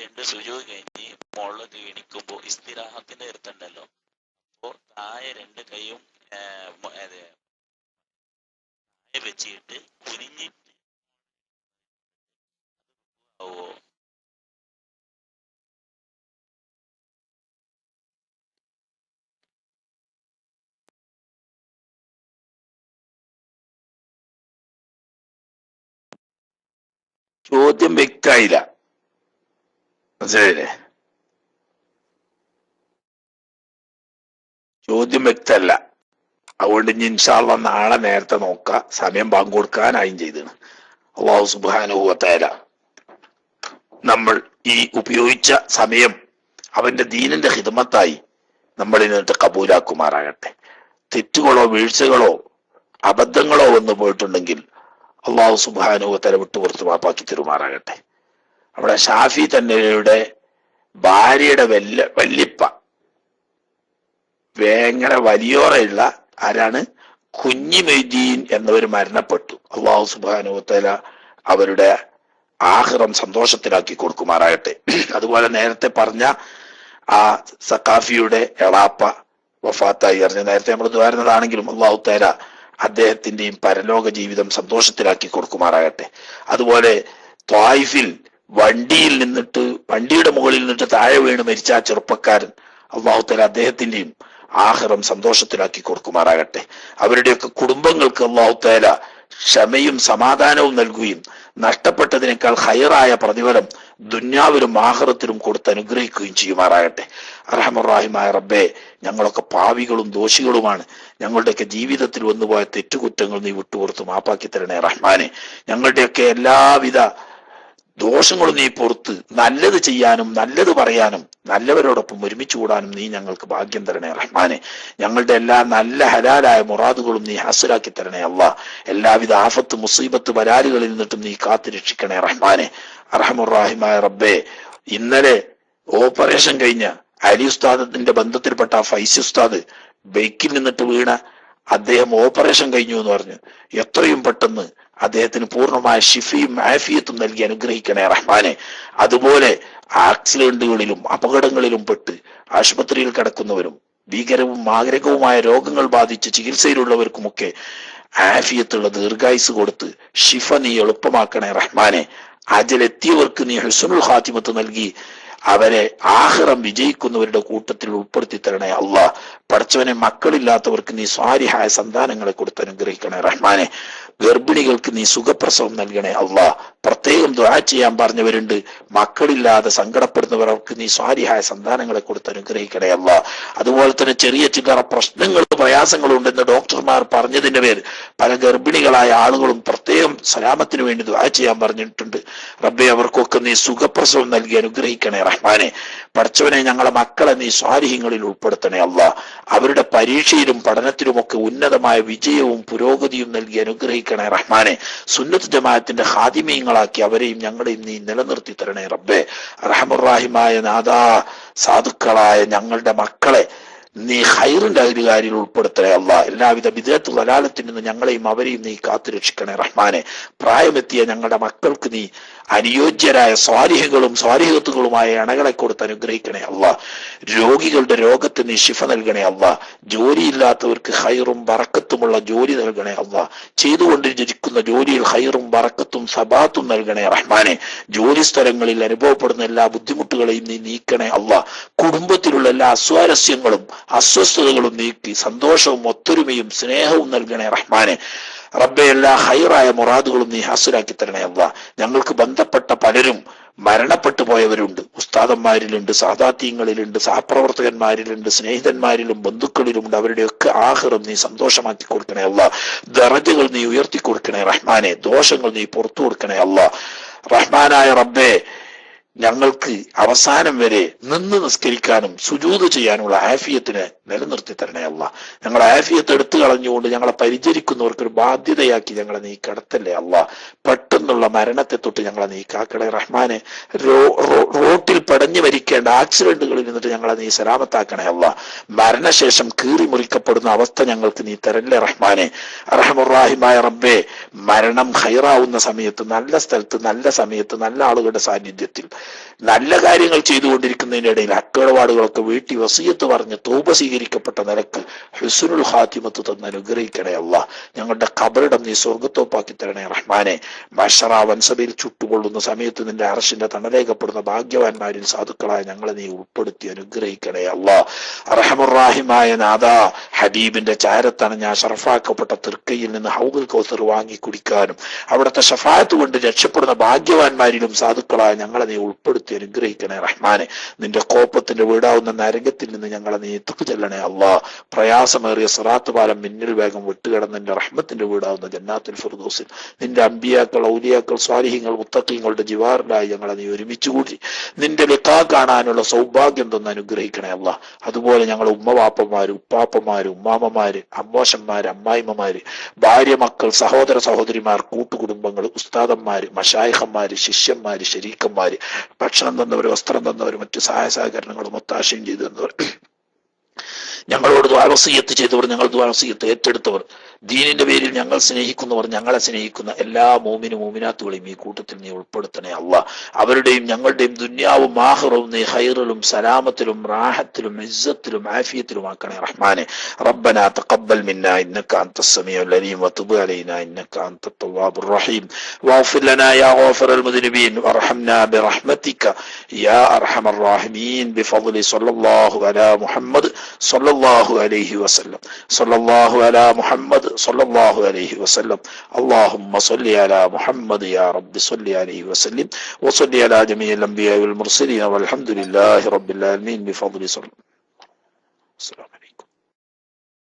രണ്ട് സുജൂദ് കഴിഞ്ഞ് മുകളിലേക്ക് എണിക്കുമ്പോ ഇസ്തിറാഹത്തിന്റെ അടുത്തുണ്ടല്ലോ, അപ്പോ താഴെ രണ്ട് കൈയും വെച്ചിട്ട് കുനിഞ്ഞിട്ട് ചോദ്യം വ്യക്തമായില്ല, മനസ്സിലായില്ലേ? ചോദ്യം വ്യക്തമല്ല. അതുകൊണ്ട് ഇനി ഇൻഷാ അല്ലാഹ് നാളെ നേരത്തെ നോക്കാം. സമയം ബാങ്ക് കൊടുക്കാനായും ചെയ്താണ്. അല്ലാഹു സുബ്ഹാനഹു വ തആല നമ്മൾ ഈ ഉപയോഗിച്ച സമയം അവന്റെ ദീനിന്റെ ഖിദ്മത്തായി നമ്മളിൽ നിന്നിട്ട് കബൂലാക്കുമാറാകട്ടെ. തെറ്റുകളോ വീഴ്ചകളോ അബദ്ധങ്ങളോ വന്നു പോയിട്ടുണ്ടെങ്കിൽ അല്ലാഹു സുബ്ഹാനഹു വ തആല വിട്ടുപുറത്ത് മാപ്പാക്കി തരുമാറാകട്ടെ. നമ്മുടെ ഷാഫി തന്നെയുടെ ഭാര്യയുടെ വല്യപ്പ വേങ്ങര വലിയോറയുള്ള ആരാണ്, കുഞ്ഞി മൊയ്തീൻ എന്നവർ മരണപ്പെട്ടു. അല്ലാഹു സുബ്ഹാനഹു വ തആല അവരുടെ ആഖിറം സന്തോഷത്തിലാക്കി കൊടുക്കുമാറാകട്ടെ. അതുപോലെ നേരത്തെ പറഞ്ഞ ആ സഖാഫിയുടെ എളാപ്പ വഫാത്തായി അറിഞ്ഞ നേരത്തെ നമ്മൾ ദ്വാരുന്നതാണെങ്കിലും അല്ലാഹു തആല അദ്ദേഹത്തിന്റെയും പരലോക ജീവിതം സന്തോഷത്തിലാക്കി കൊടുക്കുമാറാകട്ടെ. അതുപോലെ ത്വായിഫിൽ വണ്ടിയുടെ മുകളിൽ നിന്നിട്ട് താഴെ വീണ് മരിച്ച ആ ചെറുപ്പക്കാരൻ അല്ലാഹു തആല അദ്ദേഹത്തിന്റെയും ആഖിറം സന്തോഷത്തിലാക്കി കൊടുക്കുമാറാകട്ടെ. അവരുടെയൊക്കെ കുടുംബങ്ങൾക്ക് അല്ലാഹു തആല ക്ഷമയും സമാധാനവും നൽകുകയും നഷ്ടപ്പെട്ടതിനേക്കാൾ ഹൈറായ പ്രതിഫലം ദുന്യാവിലും ആഖിറത്തിലും കൊടുത്ത് അനുഗ്രഹിക്കുകയും ചെയ്യുമാറാകട്ടെ. അർഹമർറഹീമായ റബ്ബേ, ഞങ്ങളൊക്കെ പാവികളും ദോഷികളുമാണ്. ഞങ്ങളുടെയൊക്കെ ജീവിതത്തിൽ വന്നുപോയ തെറ്റുകുറ്റങ്ങൾ നീ വിട്ടുപുറത്ത് മാപ്പാക്കി തരണേ റഹ്മാനെ. ഞങ്ങളുടെയൊക്കെ എല്ലാവിധ ദോഷങ്ങളും നീ പുറത്ത് നല്ലത് ചെയ്യാനും നല്ലത് പറയാനും നല്ലവരോടൊപ്പം ഒരുമിച്ച് കൂടാനും നീ ഞങ്ങൾക്ക് ഭാഗ്യം തരണേ റഹ്മാനെ. ഞങ്ങളുടെ എല്ലാ നല്ല ഹലാലായ മുറാദുകളും നീ ഹാസിലാക്കി തരണേ അല്ലാ. എല്ലാവിധ ആഫത്ത് മുസീബത്ത് ബലാലുകളിൽ നിന്നിട്ടും നീ കാത്തു രക്ഷിക്കണേ റഹ്മാനെ. അർഹമുറാഹിമായ റബ്ബേ, ഇന്നലെ ഓപ്പറേഷൻ കഴിഞ്ഞ അലി ഉസ്താദിന്റെ ബന്ധത്തിൽപ്പെട്ട ഫൈസി ഉസ്താദ് ബൈക്കിൽ നിന്നിട്ട് വീണ അദ്ദേഹം ഓപ്പറേഷൻ കഴിഞ്ഞു എന്ന് പറഞ്ഞു. എത്രയും പെട്ടെന്ന് അദ്ദേഹത്തിന് പൂർണ്ണമായ ഷിഫയും ആഫിയത്തും നൽകി അനുഗ്രഹിക്കണേ റഹ്മാനെ. അതുപോലെ ആക്സിഡന്റുകളിലും അപകടങ്ങളിലും പെട്ട് ആശുപത്രിയിൽ കിടക്കുന്നവരും ഭീകരവും മാരകവുമായ രോഗങ്ങൾ ബാധിച്ച് ചികിത്സയിലുള്ളവർക്കുമൊക്കെ ആഫിയത്തുള്ള ദീർഘായുസ് കൊടുത്ത് ഷിഫ നീ എളുപ്പമാക്കണേ റഹ്മാനെ. അജലെത്തിയവർക്ക് നീ ഹുസ്നുൽ ഖാത്തിമത്ത് നൽകി അവരെ ആഖിറം വിജയിക്കുന്നവരുടെ കൂട്ടത്തിൽ ഉൾപ്പെടുത്തി തരണേ അല്ലാഹ്. പടച്ചവനെ, മക്കളില്ലാത്തവർക്ക് നീ സ്വാലിഹായ സന്താനങ്ങളെ കൊടുത്ത് അനുഗ്രഹിക്കണേ റഹ്മാനെ. ഗർഭിണികൾക്ക് നീ സുഖപ്രസവം നൽകണേ അല്ലാഹ്. പ്രത്യേകം ദുആ ചെയ്യാൻ പറഞ്ഞവരുണ്ട്, മക്കളില്ലാതെ സങ്കടപ്പെടുന്നവർക്ക് നീ സ്വാലിഹായ സന്താനങ്ങളെ കൊടുത്ത് അനുഗ്രഹിക്കണേ അല്ലാഹ്. അതുപോലെ തന്നെ ചെറിയ ചില്ലറ പ്രശ്നങ്ങളും പ്രയാസങ്ങളും ഉണ്ടെന്ന് ഡോക്ടർമാർ പറഞ്ഞതിന്റെ പേര് പല ഗർഭിണികളായ ആളുകളും പ്രത്യേകം സലാമത്തിന് വേണ്ടി ദുആ ചെയ്യാൻ പറഞ്ഞിട്ടുണ്ട്. റബ്ബേ, അവർക്കൊക്കെ നീ സുഖപ്രസവം നൽകി അനുഗ്രഹിക്കണേ റഹ്മാനെ. പടച്ചവനെ, ഞങ്ങളെ മക്കളെ നീ സ്വാലിഹ്യങ്ങളിൽ ഉൾപ്പെടുത്തണേ അല്ലാഹ്. അവരുടെ പരീക്ഷയിലും പഠനത്തിലുമൊക്കെ ഉന്നതമായ വിജയവും പുരോഗതിയും നൽകി അനുഗ്രഹിക്കണേ റഹ്മാനെ. സുന്നത്ത് ജമാഅത്തിന്റെ ഖാദിമീങ്ങളാക്കി അവരെയും ഞങ്ങളെയും നീ നിലനിർത്തി തരണേ റബ്ബേ. റഹ്മുർ-റഹീമായ നാഥാ, സാധുക്കളായ ഞങ്ങളുടെ മക്കളെ നീ ഖൈറിന്റെ അധികാരിയിൽ ഉൾപ്പെടുത്തണേ അല്ലാഹ്. എല്ലാവിധ ബിദ്അത്ത് ദലാലത്തിൽ നിന്ന് ഞങ്ങളെയും അവരെയും നീ കാത്തുരക്ഷിക്കണേ റഹ്മാനെ. പ്രായമെത്തിയ ഞങ്ങളുടെ മക്കൾക്ക് നീ അനുയോജ്യരായ സ്വാലിഹുകളും സ്വാലിഹത്തുകളുമായ അണകളെ കൊടുത്ത് അനുഗ്രഹിക്കണേ അല്ലാഹ്. രോഗികളുടെ രോഗത്തിന് നീ ശിഫ നൽകണേ അല്ലാഹ്. ജോലിയില്ലാത്തവർക്ക് ഖൈറും ബറക്കത്തുമുള്ള ജോലി നൽകണേ അല്ലാഹ്. ചെയ്തുകൊണ്ടിരിക്കുന്ന ജോലിയിൽ ഖൈറും ബറക്കത്തും സബാത്തും നൽകണേ റഹ്മാനെ. ജോലി സ്ഥലങ്ങളിൽ അനുഭവപ്പെടുന്ന എല്ലാ ബുദ്ധിമുട്ടുകളെയും നീ നീക്കണേ അല്ലാഹ്. കുടുംബത്തിലുള്ള എല്ലാ അസ്വാരസ്യങ്ങളും അസ്വസ്ഥതകളും നീക്കി സന്തോഷവും ഒത്തൊരുമയും സ്നേഹവും നൽകണേ റഹ്മാനെ. റബ്ബെ, എല്ലാ ഹൈറായ മുറാദുകളും നീ ഹാസിലാക്കി തരണേ അല്ലാഹ്. ഞങ്ങൾക്ക് ബന്ധപ്പെട്ട പലരും മരണപ്പെട്ടു പോയവരുണ്ട്. ഉസ്താദന്മാരിലുണ്ട്, സാദാത്യങ്ങളിലുണ്ട്, സഹപ്രവർത്തകന്മാരിലുണ്ട്, സ്നേഹിതന്മാരിലും ബന്ധുക്കളിലുമുണ്ട്. അവരുടെയൊക്കെ ആഖിറം നീ സന്തോഷമാക്കി കൊടുക്കണേ അല്ലാഹ്. ദറജകൾ നീ ഉയർത്തി കൊടുക്കണേ റഹ്മാനെ. ദോഷങ്ങൾ നീ പുറത്തു കൊടുക്കണേ അല്ലാഹ്. റഹ്മാനായ റബ്ബെ, ഞങ്ങൾക്ക് അവസാനം വരെ നിന്ന് നിസ്കരിക്കാനും സുജൂദ് ചെയ്യാനുള്ള ആഫിയത്തിനെ നിലനിർത്തി തരണേ അല്ലാഹ്. ഞങ്ങളെ ആഫിയത്ത് എടുത്തു കളഞ്ഞുകൊണ്ട് ഞങ്ങളെ പരിചരിക്കുന്നവർക്കൊരു ബാധ്യതയാക്കി ഞങ്ങളെ നീ കടത്തല്ലേ അല്ലാഹ്. പെട്ടെന്നുള്ള മരണത്തെ തൊട്ട് ഞങ്ങളെ നീ കാക്കണേ റഹ്മാനെ. റോട്ടിൽ പടഞ്ഞു മരിക്കേണ്ട ആക്സിഡന്റുകളിൽ നിന്നിട്ട് ഞങ്ങളെ നീ സലാമത്താക്കണേ അല്ലാഹ്. മരണശേഷം കീറി മുറിക്കപ്പെടുന്ന അവസ്ഥ ഞങ്ങൾക്ക് നീ തരല്ലേ റഹ്മാനെ. റഹ്മുർ-റഹീമായ റബ്ബേ, മരണം ഖൈറാവുന്ന സമയത്ത്, നല്ല സ്ഥലത്ത്, നല്ല സമയത്ത്, നല്ല ആളുകളുടെ സാന്നിധ്യത്തിൽ നല്ല കാര്യങ്ങൾ ചെയ്തുകൊണ്ടിരിക്കുന്നതിന്റെ ഇടയിൽ അക്കേടപാടുകളൊക്കെ വീട്ടി വസിയത്ത് പറഞ്ഞ് തൗബ സ്വീകരിക്കപ്പെട്ട നിലക്ക് ഹുസ്നുൽ ഖാത്തിമത്ത് തന്ന് അനുഗ്രഹിക്കണേ അല്ലാഹ്. ഞങ്ങളുടെ ഖബറിടം നീ സ്വർഗത്തോപ്പാക്കി തരണേ റഹ്മാനെ. മഹ്ശറ വൻസഭയിൽ ചുട്ടുകൊള്ളുന്ന സമയത്ത് നിന്റെ അർശിന്റെ തണലേക്കപ്പെടുന്ന ഭാഗ്യവാന്മാരിൽ സാധുക്കളായ ഞങ്ങളെ നീ ഉൾപ്പെടുത്തി അനുഗ്രഹിക്കണേ അല്ലാഹ്. റഹ്മുർ-റഹീമായ നാഥാ, ഹബീബിന്റെ ചാരത്തണഞ്ഞ ഷറഫാക്കപ്പെട്ട തൃക്കയിൽ നിന്ന് ഹൗദുൽ കൗസർ വാങ്ങി കുടിക്കാനും അവിടുത്തെ ഷഫാഅത്ത് കൊണ്ട് രക്ഷപ്പെടുന്ന ഭാഗ്യവാന്മാരിലും സാധുക്കളായ ഞങ്ങളെ നീ ഉൾപ്പെടുത്തി അനുഗ്രഹിക്കണേ റഹ്മാനെ. നിന്റെ കോപത്തിന്റെ വീടാവുന്ന നരകത്തിൽ നിന്ന് ഞങ്ങളെ നീ എത്തിക്കു ചെല്ലണേ അല്ലാഹ്. പ്രയാസമേറിയ സിറാത്ത് പാലം മിന്നൽ വേഗം വിട്ടുകിടന്ന് നിന്റെ റഹ്മത്തിന്റെ വീടാവുന്ന ജന്നാത്തുൽ ഫിർദൗസിൽ നിന്റെ അമ്പിയാക്കൾ, ഔലിയാക്കൾ, സ്വാലിഹീങ്ങൾ, മുത്തഖീങ്ങളുടെ ജിവാറിലായി ഞങ്ങളെ നീ ഒരുമിച്ച് കൂടി നിന്റെ ലിഖാ കാണാനുള്ള സൗഭാഗ്യം തന്ന് അനുഗ്രഹിക്കണേ അല്ലാഹ്. അതുപോലെ ഞങ്ങളെ ഉമ്മവാപ്പന്മാര്, ഉപ്പാപ്പന്മാര്, ഉമ്മാമ്മമാര്, അമ്മോശന്മാര്, അമ്മായിമ്മമാര്, ഭാര്യ, മക്കൾ, സഹോദര സഹോദരിമാർ, കൂട്ടുകുടുംബങ്ങൾ, ഉസ്താദന്മാര്, മശായിഖന്മാര്, ശിഷ്യന്മാര്, ശരീക്കന്മാര്, ഭക്ഷണം തന്നവർ, വസ്ത്രം തന്നവർ, മറ്റു സഹായ സഹകരണങ്ങളും ഒത്താശയും ചെയ്തു തന്നവർ, ഞങ്ങളോട് ദുആ വസിയ്യത്ത് ചെയ്തവർ, ഞങ്ങൾ ദുആ വസിയ്യത്ത് ഏറ്റെടുത്തവർ, ദീനിന്റെ പേരിൽ ഞങ്ങൾ സ്നേഹിക്കുന്നവർ, ഞങ്ങളെ സ്നേഹിക്കുന്ന എല്ലാ മോമിനും മോമിനാത്തുകളെയും ഈ കൂട്ടത്തിൽ നീ ഉൾപ്പെടുത്തണേ അല്ലാഹ്. അവരുടെയും ഞങ്ങളുടെയും ദുന്യാവും ആഖിറവും നീ ഖൈറിലും സലാമത്തിലും റാഹത്തിലും ഇസ്സത്തിലും ആഫിയത്തിലും ആക്കണേ റഹ്മാനെ. റബ്ബനാ തഖബ്ബൽ മിന്നാ ഇന്നക അൻതസ് സമീഉൽ അലീം വതുബ് അലൈനാ ഇന്നക അൻതത് തവ്വാബുർ റഹീം വഗ്ഫിർ ലനാ യാ ഗാഫിറൽ മുദ്നിബീൻ വർഹംനാ ബിറഹ്മതിക യാ അർഹമർ റഹീമീൻ ബിഫദ്ലി സ്വല്ലല്ലാഹു അലാ മുഹമ്മദ് സ്വല്ലല്ലാഹു അലൈഹി വസല്ലം സ്വല്ലല്ലാഹു അലാ മുഹമ്മദ് സ്വല്ലല്ലാഹു അലൈഹി വസല്ലം. അല്ലാഹുമ്മ സ്വല്ലി അലാ മുഹമ്മദ് യാ റബ്ബി സ്വല്ലി അലൈഹി വസല്ലം വസല്ലി അലാ ജമീഇൽ അംബിയാ വൽ മുർസലീൻ വൽഹംദുലില്ലാഹി റബ്ബിൽ ആലമീൻ ബിഫദ്ലി സ്വല്ലല്ലാഹു.